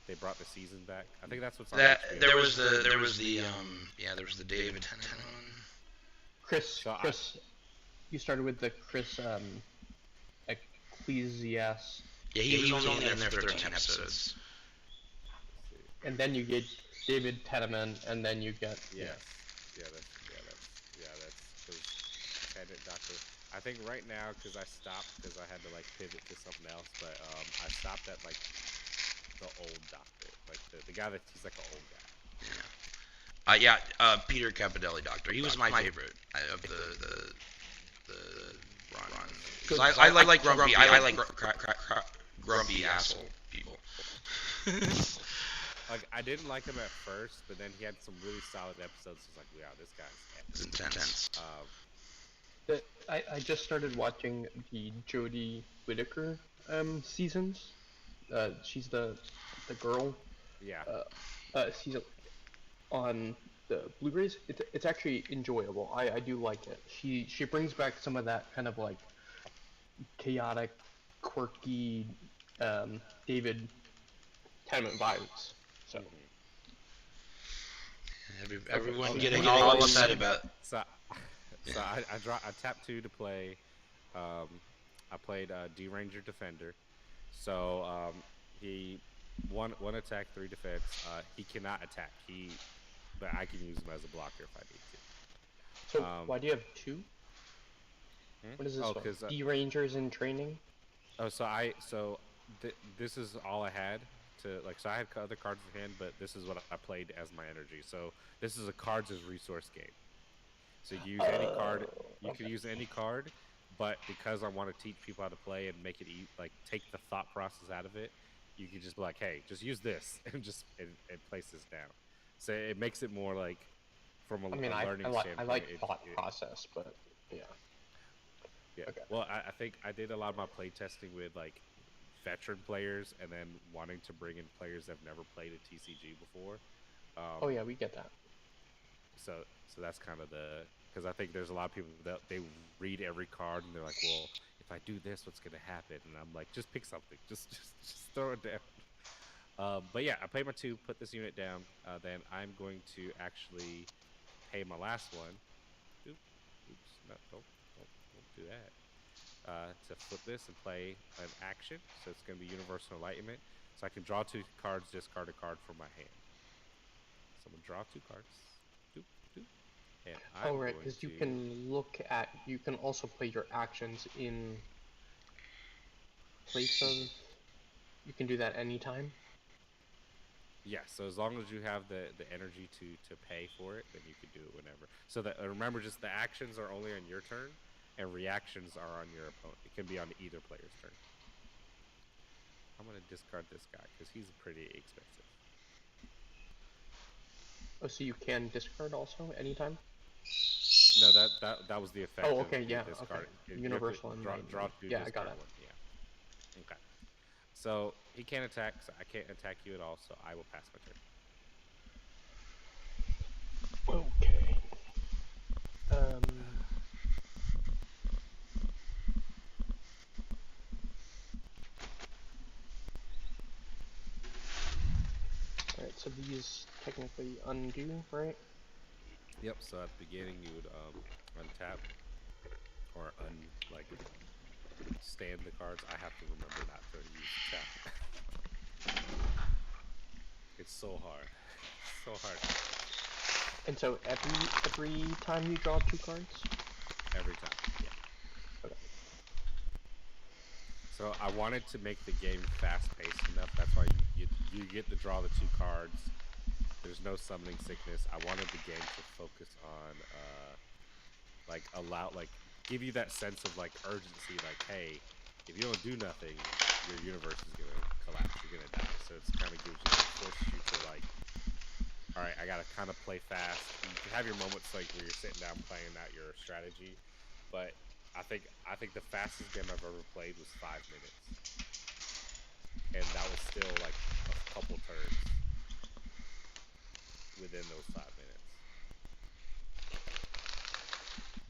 they brought the season back. I think that's what's on HBO. There was the David Tennant one. Chris, you started with the Chris Ecclesiastes. Yeah, he was only in there for 13 episodes. And then you get David Tennant, and then you get that's because Tennant Doctor. I think right now, because I stopped because I had to like pivot to something else, but I stopped at like the old doctor, like the guy that he's like an old guy. Peter Capadelli Doctor. He was my favorite of the run. Because I like grumpy. I like grumpy asshole people. Like I didn't like him at first, but then he had some really solid episodes. It's like, wow, this guy's It's intense. I just started watching the Jodie Whittaker seasons. She's the girl. Yeah. She's on the Blu-rays. It's actually enjoyable. I do like it. She brings back some of that kind of like chaotic, quirky David Tennant vibes. So everyone getting all upset about. So I tapped 2 to play. I played D-Ranger Defender. So he one attack, 3 defense. He cannot attack. But I can use him as a blocker if I need So to. why do you have 2? What is this? D-Rangers in training. Oh, this is all I had to like. So I had other cards in hand, but this is what I played as my energy. So this is a cards as resource game. So you use any card. You can use any card, but because I want to teach people how to play and make it take the thought process out of it, you can just be like, hey, just use this and just place this down. So it makes it more like from a learning standpoint. I like thought process, but yeah. Yeah. Okay. Well, I think I did a lot of my play testing with like veteran players, and then wanting to bring in players that have never played a TCG before. Oh yeah, we get that. So that's kind of because I think there's a lot of people that they read every card and they're like, well, if I do this, what's gonna happen? And I'm like, just pick something, just throw it down. But yeah, I played my 2, put this unit down. Then I'm going to actually pay my last one. Don't do that. To flip this and play an action, so it's going to be Universal Enlightenment. So I can draw 2 cards, discard a card from my hand. So I'm going to draw 2 cards. And I'm right, because you can also play your actions in place of. You can do that anytime. Yeah, so as long as you have the energy to pay for it, then you can do it whenever. So that remember, just the actions are only on your turn, and reactions are on your opponent. It can be on either player's turn. I'm gonna discard this guy because he's pretty expensive. Oh, so you can discard also anytime? No, that was the effect. Oh, okay, yeah, discard. Okay. Universal and draw 2. Yeah, I got it. Yeah. Okay. So he can't attack. So I can't attack you at all. So I will pass my turn. Okay. Alright, so these technically undo, right? Yep. So at the beginning you would untap or stand the cards. I have to remember not to use tap. It's so hard. So hard. And so every time you draw 2 cards? Every time, yeah. Okay. So I wanted to make the game fast-paced enough. That's why you get to draw the 2 cards. There's no summoning sickness. I wanted the game to focus on give you that sense of urgency. Like, hey, if you don't do nothing, your universe is gonna collapse. You're gonna die. So it's kind of forces you to all right, I gotta kind of play fast. You can have your moments where you're sitting down playing out your strategy, but I think the fastest game I've ever played was 5 minutes, and that was still a couple turns within those 5 minutes.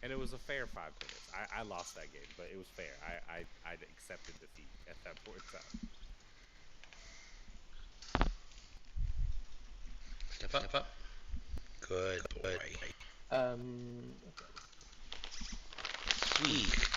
And it was a fair 5 minutes. I lost that game, but it was fair. I accepted defeat at that point in time. Step up. Good boy. Sweet.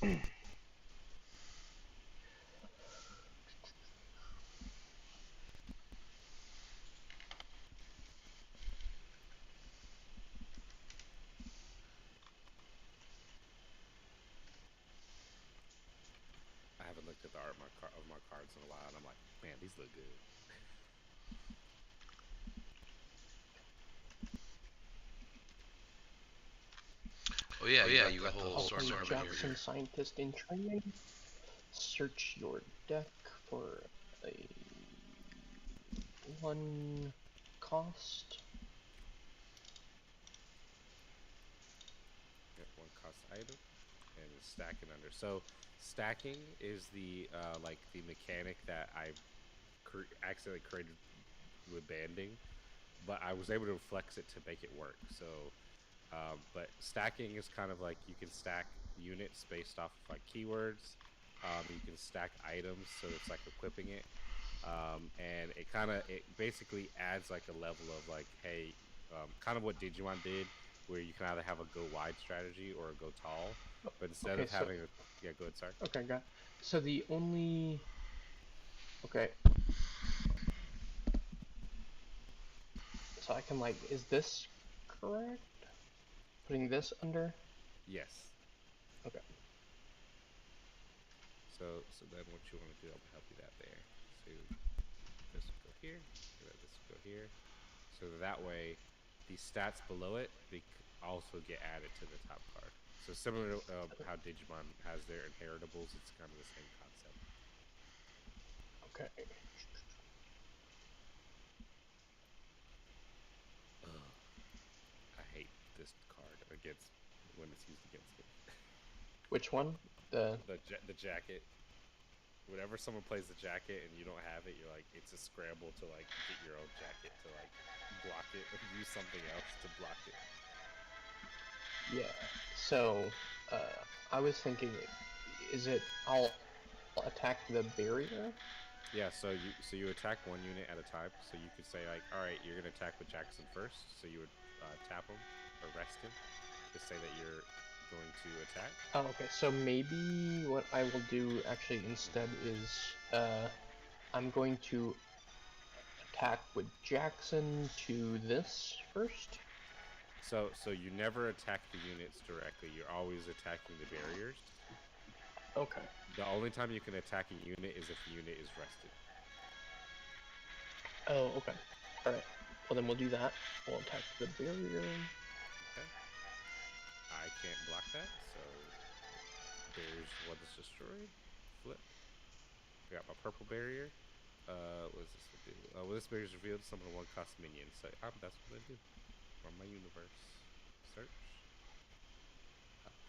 I haven't looked at the art of my cards in a while, and I'm like, man, these look good. Oh yeah, you got the whole Alton source Jackson, scientist in training. Search your deck for a 1 cost. Yep, 1 cost item, and stacking under. So stacking is the like the mechanic that I accidentally created with banding, but I was able to flex it to make it work. So, but stacking is kind of like you can stack units based off of like keywords. You can stack items, so it's like equipping it, and it basically adds like a level of like, hey, kind of what Digimon did, where you can either have a go wide strategy or a go tall, but instead of having a go ahead, sorry. Okay, got. So the only. Okay. So I can like, is this correct? Putting this under? Yes. Okay. So then what you want to do, I'm gonna help you that there. So this will go here, this will go here. So that way, the stats below it also get added to the top card. So similar to how Digimon has their inheritables, it's kind of the same concept. Okay. Ugh. I hate this card against when it's used against me. Which one? The jacket. Whenever someone plays the jacket and you don't have it, you're like, it's a scramble to like get your own jacket to like block it or use something else to block it. Yeah. So, I was thinking, is it I'll attack the barrier? Yeah, so you attack one unit at a time. So you could say like, all right, you're gonna attack with Jackson first. So you would tap him or rest him to say that you're going to attack. Oh, okay. So maybe what I will do actually instead is, I'm going to attack with Jackson to this first. So you never attack the units directly. You're always attacking the barriers. Okay. The only time you can attack a unit is if the unit is rested. Oh, okay. Alright. Well, then we'll do that. We'll attack the barrier. Okay. I can't block that, so barriers one is destroyed. Flip. I got my purple barrier. What does this one do? When this barrier is revealed, summon a 1 cost minion. So that's what I do. From my universe. Search.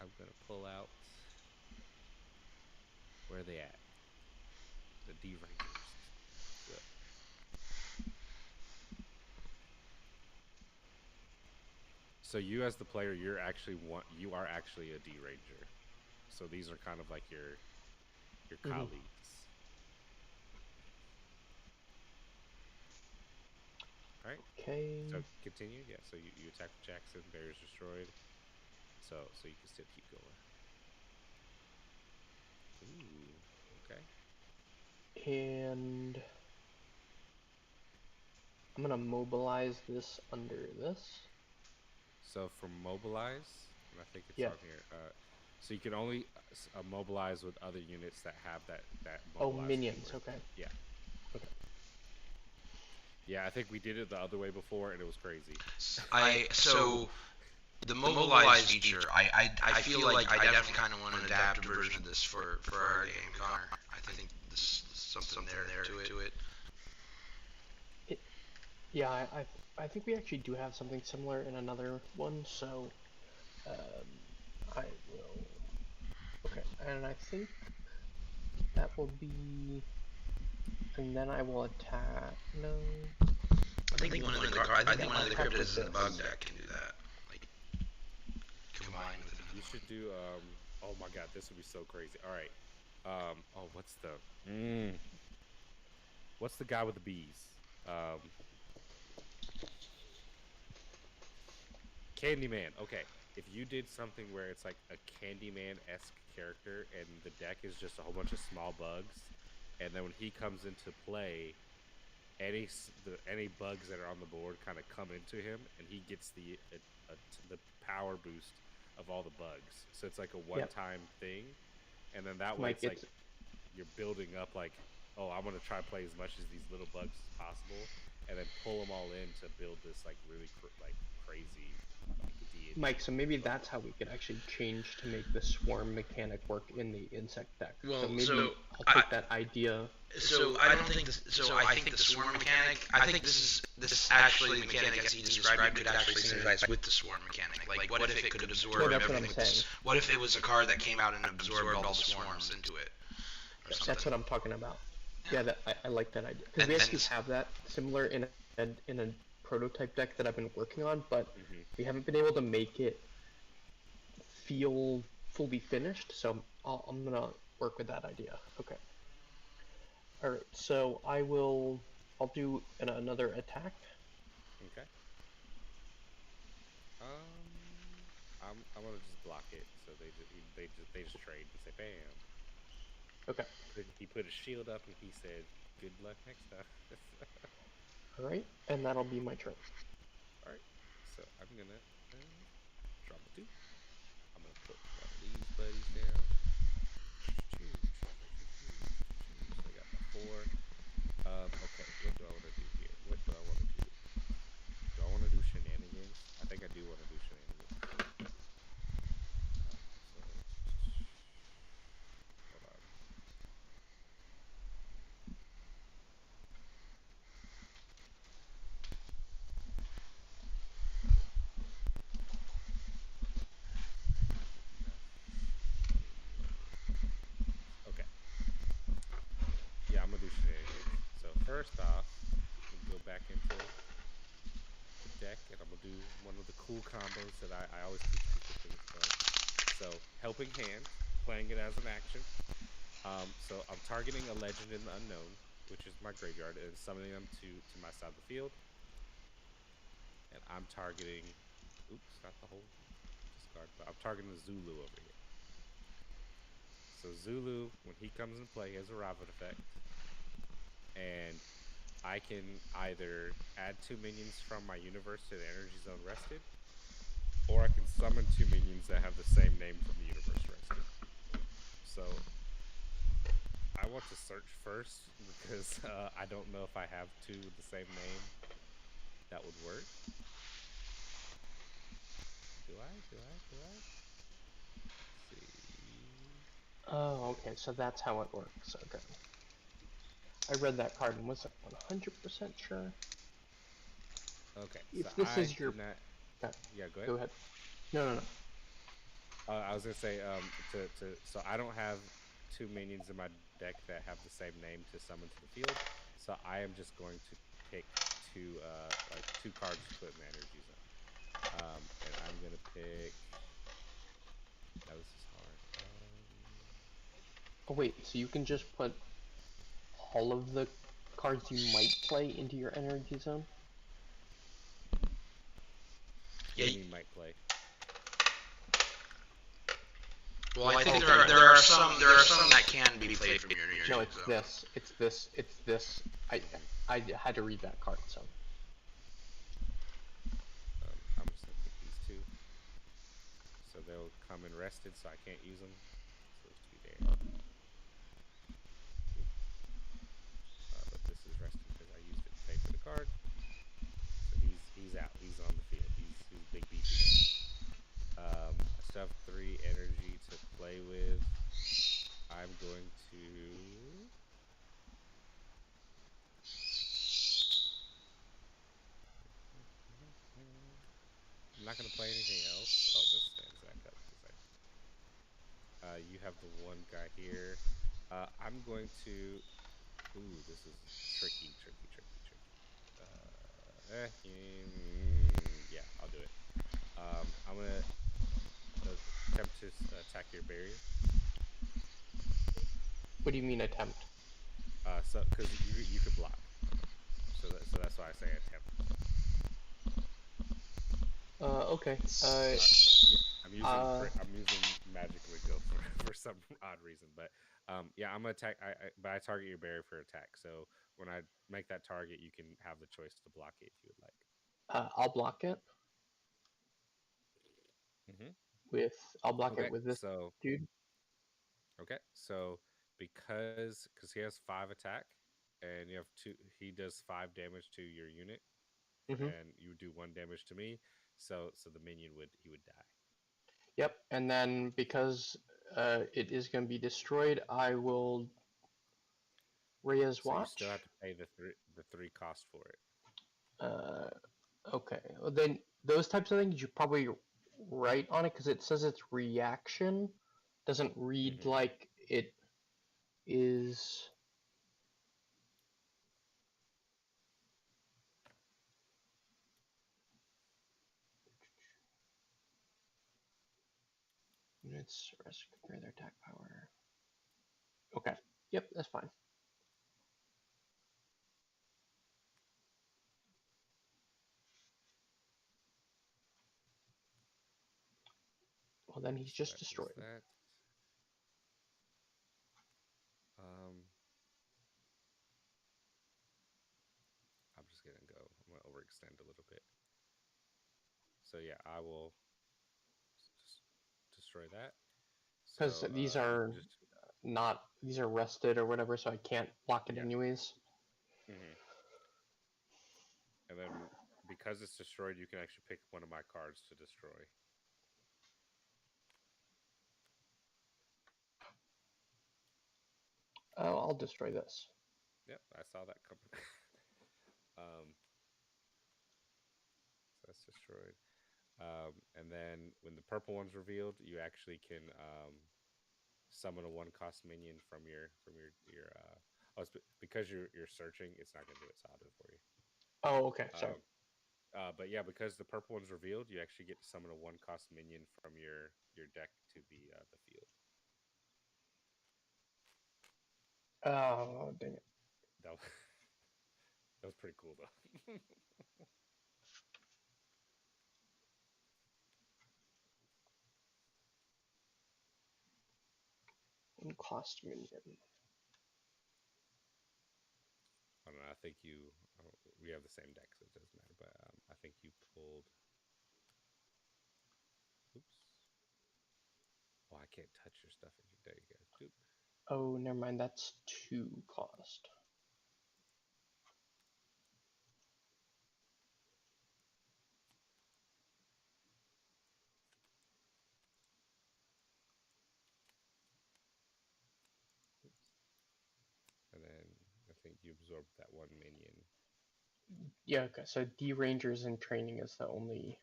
I'm gonna pull out. Where are they at? The D Rangers. Flip. So you as the player, you are actually a D Ranger. So these are kind of like your colleagues. All right. Okay. So continue. Yeah. So you attack Jackson. Barriers destroyed. So you can still keep going. Ooh. Okay. And I'm gonna mobilize this under this. So for mobilize, and I think it's Yeah. on here. So you can only mobilize with other units that have that mobilize. Oh, minions. keyword. Okay. Yeah. Okay. Yeah, I think we did it the other way before, and it was crazy. So the mobilize feature, I feel like I definitely kind of want an adaptive version of this for our game, Connor. I think there's something there to it. Yeah, I think we actually do have something similar in another one, so I will. Okay, and I think that will be, and then I will attack. No. I think one of the cryptids in the bug deck can do that. Like combine with You another should do. Oh my god, this would be so crazy. All right. Oh, what's the guy with the bees? Candyman. Okay, if you did something where it's like a Candyman-esque character, and the deck is just a whole bunch of small bugs. And then when he comes into play, any bugs that are on the board kind of come into him, and he gets the power boost of all the bugs. So it's like a one-time thing, and then that way it's like you're building up like, oh, I'm gonna try to play as much as these little bugs as possible, and then pull them all in to build this like really crazy. Mike, so maybe that's how we could actually change to make the swarm mechanic work in the insect deck. Well, so maybe I'll take that idea. So I don't think this. So I think the swarm mechanic. I think this actually the mechanic as you described could actually synergize with the swarm mechanic. Like, what if it could absorb everything? What if it was a card that came out and absorbed all the swarms into it? That's what I'm talking about. Yeah, I like that idea because we actually have that similar in a prototype deck that I've been working on, but we haven't been able to make it feel fully finished, so I'm gonna work with that idea. Okay. Alright, so I'll do another attack. Okay. I'm gonna just block it, so they just trade and say bam. Okay. He put his shield up and he said, good luck next time. Alright, and that'll be my turn. Alright, so I'm gonna drop a 2. I'm gonna put one of these buddies down. So I got my 4. Okay, what do I want to do here? What do I want to do? Do I want to do shenanigans? I think I do want to do shenanigans. Hold on. Okay. Yeah, I'm gonna do shenanigans. So first off, we go back into the deck, and I'm gonna do one of the cool combos that I always teach people because it's fun. So helping hand, playing it as an action. So I'm targeting a legend in the unknown, which is my graveyard, and summoning them to my side of the field. And I'm targeting, oops, not the whole discard, but I'm targeting the Zulu over here. So Zulu, when he comes into play, he has a Rabbit effect, and I can either add 2 minions from my universe to the energy zone rested, or I can summon 2 minions that have the same name from the universe rested. So I want to search first because I don't know if I have 2 with the same name that would work. Do I? Let's see. Oh, okay, so that's how it works. Okay. I read that card and wasn't 100% sure. Okay. If so this is your... Yeah, go ahead. Go ahead. No. I was gonna say, so I don't have 2 minions in my deck that have the same name to summon to the field, so I am just going to pick 2 cards to put in the energy zone. And I'm gonna pick. That was just hard. Oh wait, so you can just put all of the cards you might play into your energy zone? Yeah, you might play. Well, I think there are some that can be played from your energy zone. No, it's this. I had to read that card, so. I'm just gonna pick these 2. So they'll come in rested, so I can't use them. So it's to be there. But this is rested because I used it to pay for the card. So he's out. He's on the field. He's big beefy guy. I still have 3 energy to play with. I'm going to. I'm not going to play anything else. I'll just stand back up. You have the one guy here. I'm going to... Ooh, this is tricky. Yeah, I'll do it. I'm going to attempt to attack your barrier. What do you mean attempt? So, because you could block. So that's why I say attempt. Okay. I'm using magic to go for some odd reason. But yeah, I'm gonna attack. But I target your barrier for attack. So when I make that target, you can have the choice to block it if you would like. I'll block it Mm-hmm. I'll block Okay, it with this so dude. okay, so because he has 5 attack, and you have 2, he does 5 damage to your unit, Mm-hmm. and you would do 1 damage to me. So the minion would die. Yep, and then because it is going to be destroyed, I will Rhea's So you still have Watch. to pay the 3 cost for it. Uh, okay, well, then those types of things you probably write on it because it says it's reaction. Doesn't read Mm-hmm. like it is. Units rest compare their attack power. Okay, yep, that's fine. Well, then he's So just that is destroyed. that. Um, I'm just gonna go. I'm gonna overextend a little bit. So yeah, I will just destroy that. Because So these are just not, these are rested or whatever, so I can't block it yeah. anyways. Mm-hmm. And then because it's destroyed, you can actually pick one of my cards to destroy. Oh, I'll destroy this. Yep, I saw that coming. um, so that's destroyed. And then when the purple one's revealed, you actually can summon a 1 cost minion from your. Oh, it's because you're searching. It's not gonna do it, so I'll do it for you. Oh, okay, sorry. But yeah, because the purple one's revealed, you actually get to summon a 1 cost minion from your deck to the field. Oh, dang it. That was, that was pretty cool though. Cost minion. I don't know. I think we have the same deck, so it doesn't matter. But I think you pulled. Oops. Oh, I can't touch your stuff. There you go. Doop. Oh, never mind, that's 2 cost. Oops. And then I think you absorbed that 1 minion. Yeah, okay, so D Rangers in training is the only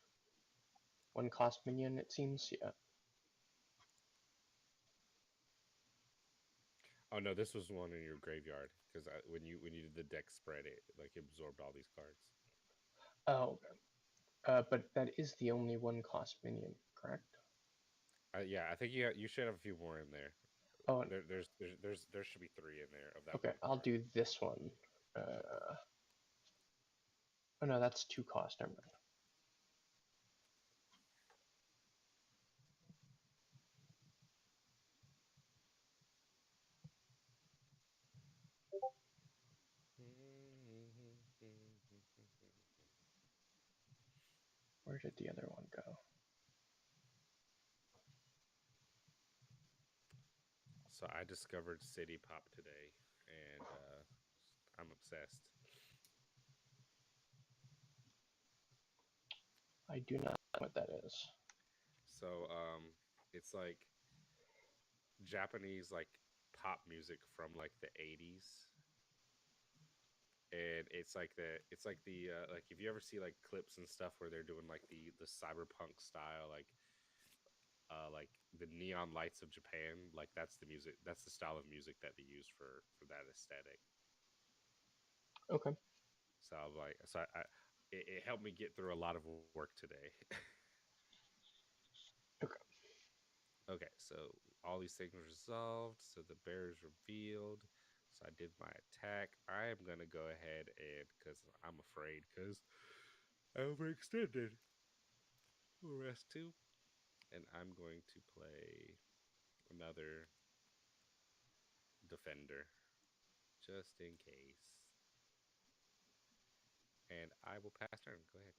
1 cost minion, it seems, yeah. Oh no, this was one in your graveyard because when you did the deck spread, it like absorbed all these cards. Oh, okay. But that is the only 1 cost minion, correct? Yeah, I think you should have a few more in there. Oh, There should be 3 in there of that okay, one I'll card. do this one. Oh no, that's 2 cost, never mind. Where did the other one go? So I discovered City Pop today, and I'm obsessed. I do not know what that is. So it's like Japanese like pop music from like the 80s. And it's like the like if you ever see like clips and stuff where they're doing like the cyberpunk style like the neon lights of Japan, like that's the music, that's the style of music that they use for that aesthetic. Okay. So I'm like, it helped me get through a lot of work today. Okay. Okay, so all these things were resolved. So the bear is revealed. So I did my attack. I am gonna go ahead and because I'm afraid because I overextended. We'll rest 2, and I'm going to play another defender, just in case. And I will pass turn. Go ahead.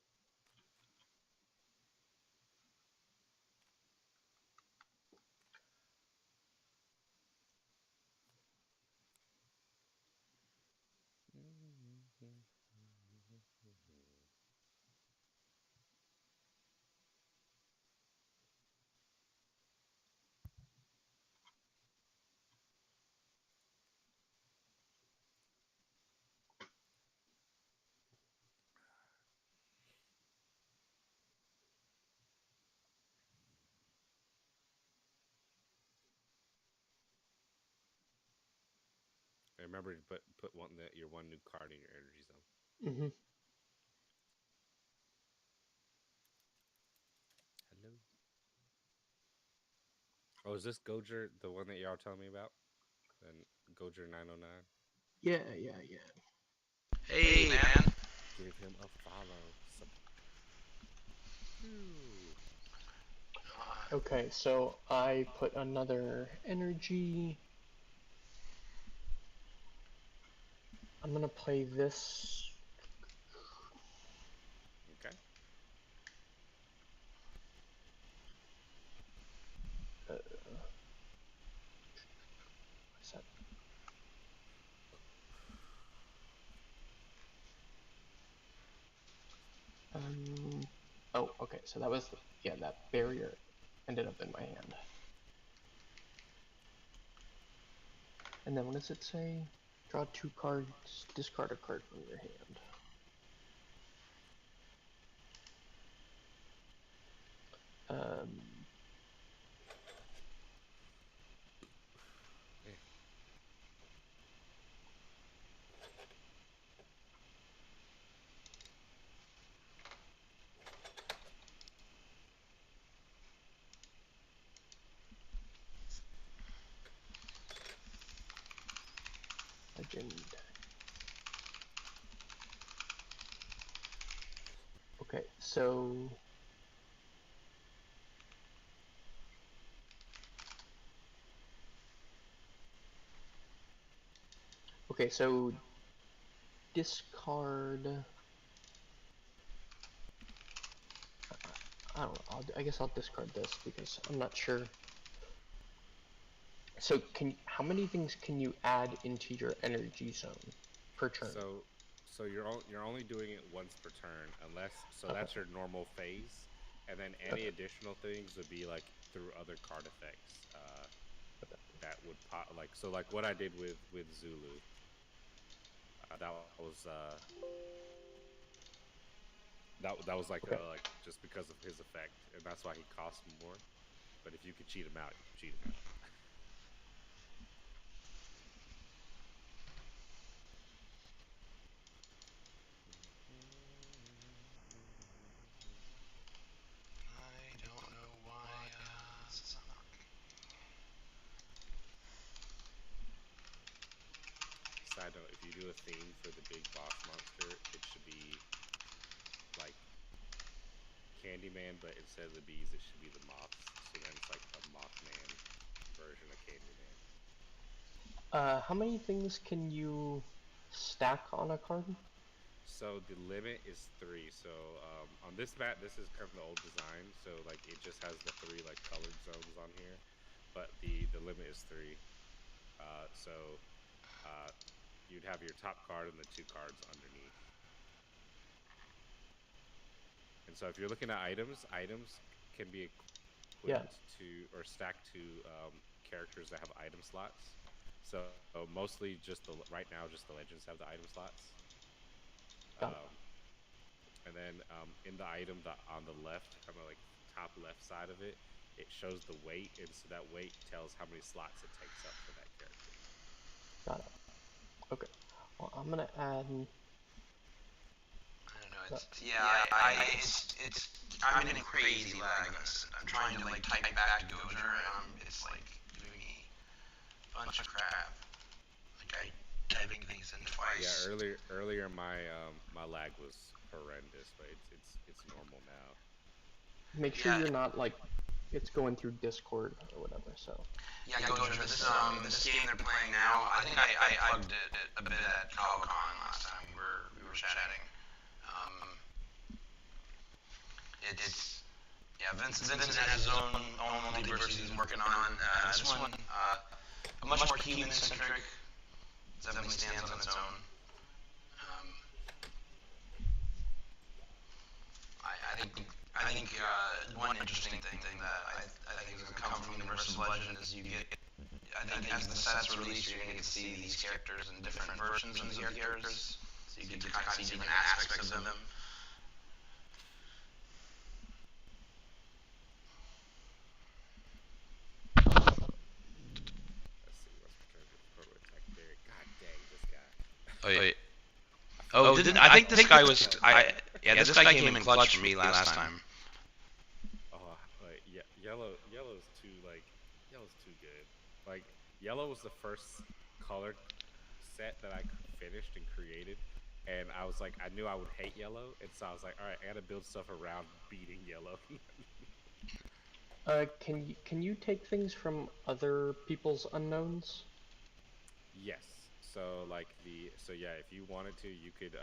And remember to put your one new card in your energy zone. Mm-hmm. Hello. Oh, is this Gojer the one that y'all telling me about? Then Gojer 909. Yeah. Hey, man. Give him a follow. Okay, so I put another energy. I'm gonna play this. Okay. What's that? Oh, okay. So that was that barrier ended up in my hand. And then what does it say? Draw 2 cards, discard a card from your hand. Yeah. Legend. Okay, so discard. I don't know. I guess I'll discard this because I'm not sure. So how many things can you add into your energy zone per turn? So you're only doing it once per turn, unless Okay. that's your normal phase, and then any additional things would be like through other card effects. That would pop like what I did with Zulu. That was like just because of his effect, and that's why he costs more. But if you could cheat him out, you could cheat him out. I don't know why it's not working. Side note: if you do a theme for the big boss monster, it should be like Candyman, but instead of the bees, it should be the moths. So then it's like a Mothman version of Candyman. How many things can you stack on a card? So the limit is 3. So on this map, this is kind of the old design. So like it just has the 3 like colored zones on here, but the limit is 3. So you'd have your top card and the 2 cards underneath. And so if you're looking at items can be equipped to or stacked to characters that have item slots. So mostly right now just the legends have the item slots. And then in the item on the left, kind of like top left side of it, it shows the weight, and so that weight tells how many slots it takes up for that character. Got it. Okay. Well, I'm gonna add. I don't know. I'm getting crazy lag on this. I'm trying to like type back to Gozer, and it's like giving me a bunch of crap. Like typing things in twice. Yeah, earlier my lag was horrendous, but it's normal now. Make sure you're not like it's going through Discord or whatever. So. Yeah, Gojo, this game they're playing now, I think I plugged it a bit at ColoCon last time we were chatting. It's yeah, Vincent has his own multiverse he's working on. This one, much more human centric. Definitely stands on its own. I think one interesting thing that I think is going to come from Universal's Legend is you get. I think as the sets release, you're going to get to see these characters in different versions of the characters, so you get to kind of see different aspects of them. Let's see what's returned to proto attack there. God dang, this guy. Oh wait. I think this guy was. This guy came in clutch for me last time. Oh, wait, yeah, yellow's too good. Like yellow was the first color set that I finished and created, and I was like, I knew I would hate yellow, and so I was like, all right, I got to build stuff around beating yellow. Can you take things from other people's unknowns? Yes. So if you wanted to, you could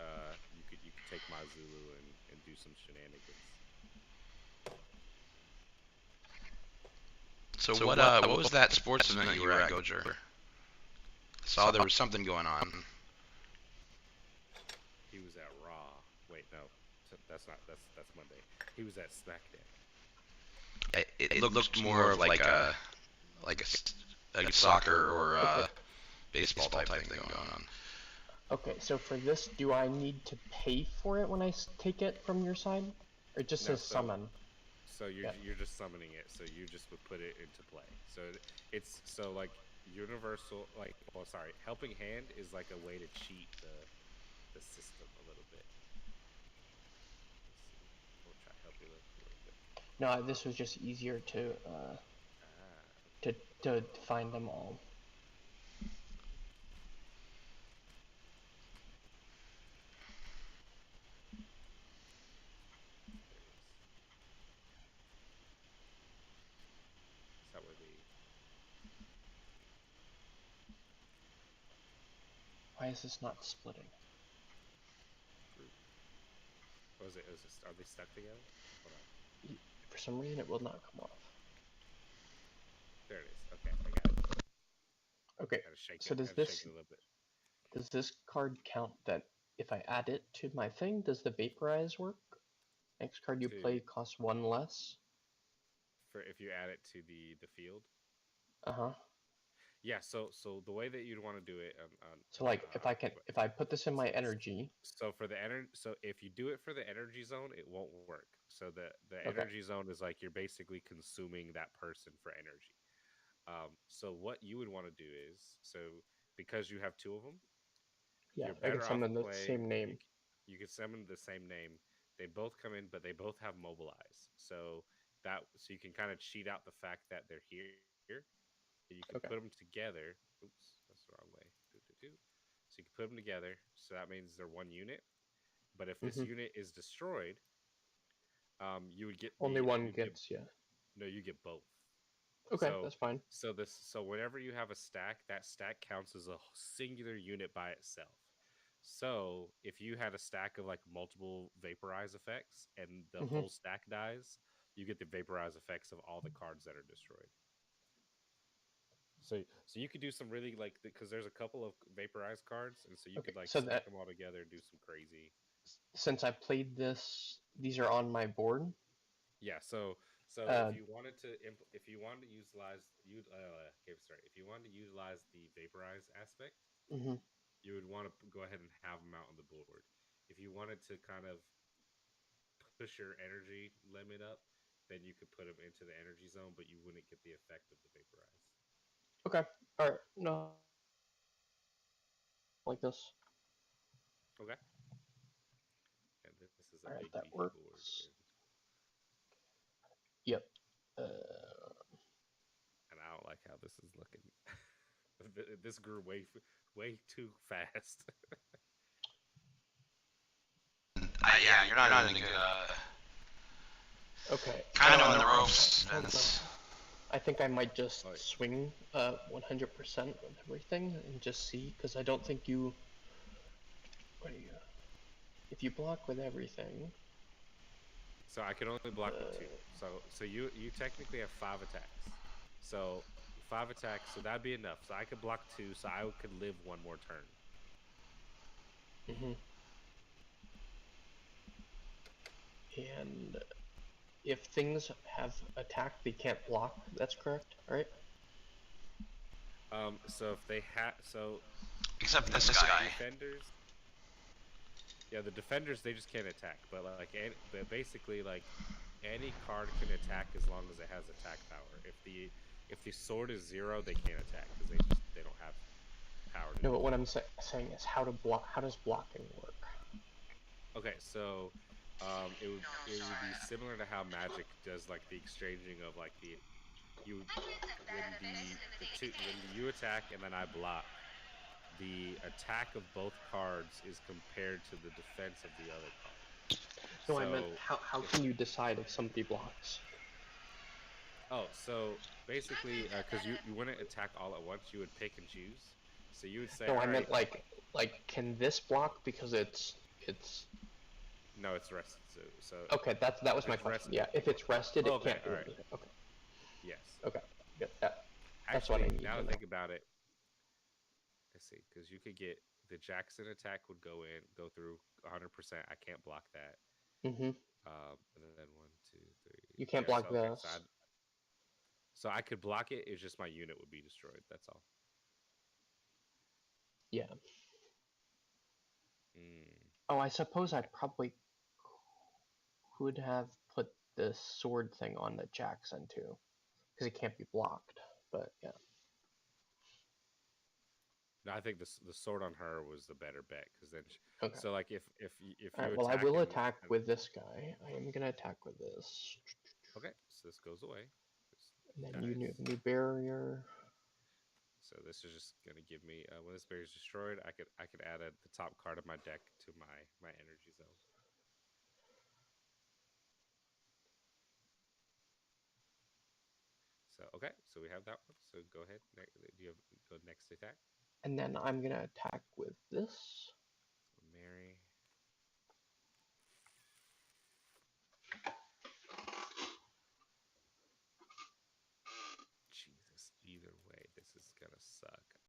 take my Zulu and do some shenanigans. So what was that sports event you were at, Gojo? I saw there was something going on. He was at Raw. Wait, no, that's Monday. He was at SmackDown. It looked more of like a soccer or a baseball type thing going on. Okay, so for this, do I need to pay for it when I take it from your side, or it just says summon? So you're just summoning it. So you just would put it into play. So it's like universal. Helping Hand is like a way to cheat the system a little bit. Let's see. We'll try to help you a little bit. No, this was just easier to find them all. Is that where the? Why is this not splitting? What is it? Are they stuck together? Hold on. For some reason, it will not come off. There it is. Okay, I got it. Okay. So does this card count that if I add it to my thing, does the vaporize work? Next card you play costs one less. For if you add it to the field. Yeah. So the way that you'd want to do it. So like if I put this in my energy. So for the so if you do it for the energy zone, it won't work. So the energy zone is like you're basically consuming that person for energy. So what you would want to do is because you have two of them. Yeah, I can summon the same name. You can summon the same name. They both come in, but they both have mobilize. So you can kind of cheat out the fact that they're here. And you can put them together. Oops, that's the wrong way. So you can put them together. So that means they're one unit. But if this unit is destroyed, you would get only one gets. No, you get both. Okay, that's fine. So whenever you have a stack, that stack counts as a singular unit by itself. So if you had a stack of like multiple vaporize effects and the whole stack dies, you get the vaporize effects of all the cards that are destroyed. So you could do some really because there's a couple of vaporized cards, and so you could stack them all together and do some crazy. Since I played this, these are on my board. Yeah. So if you wanted to utilize the vaporize aspect, you would want to go ahead and have them out on the board. If you wanted to kind of push your energy limit up, then you could put them into the energy zone, but you wouldn't get the effect of the vaporize. Okay. All right. No. Like this. Okay. And this is a all right, big that beefy board. Yep. And I don't like how this is looking. This grew way too fast. Yeah, you're not in a good. Okay. Kind of on the ropes, Vince. I think I might just swing 100% with everything and just see, because I don't think you. What are you? If you block with everything. So I can only block with 2. So you technically have 5 attacks. So 5 attacks. So that'd be enough. So I could block 2. So I could live 1 more turn. Mm-hmm. And if things have attacked, they can't block. That's correct, right? So if they have, except this guy. Defenders. Yeah, the defenders, they just can't attack. But but basically, like, any card can attack as long as it has attack power. If the sword is 0, they can't attack because they don't have power. No, but what I'm saying is how to block. How does blocking work? Okay, so it would be similar to how Magic does, like, the exchanging of, like, when you attack and then I block, the attack of both cards is compared to the defense of the other card. No, I meant how can you decide if somebody blocks? Oh, so basically, because you wouldn't attack all at once, you would pick and choose. So you would say. No, I meant like can this block because it's. No, it's rested. So. Okay, that was my question. Rested. Yeah, if it's rested, it can't do anything. Okay. Yes. Okay. Yeah, that's actually, what I need. Now to think about it, let's see, because you could get the Jackson attack would go through 100%. I can't block that. Mm-hmm. And then 1, 2, 3. You can't block this. So I could block it. It's just my unit would be destroyed. That's all. Yeah. Oh, I suppose I probably could have put the sword thing on the Jackson too, because it can't be blocked. But yeah. No, I think the sword on her was the better bet because then. Okay. So like if all right, well, I will attack with this guy. I am gonna attack with this. Okay, so this goes away. And then you knew the new barrier. So this is just gonna give me when this barrier is destroyed, I could add the top card of my deck to my energy zone. So okay, so we have that one. So go ahead. Do you go next attack? And then I'm gonna attack with this. Mary. Jesus, either way, this is gonna suck.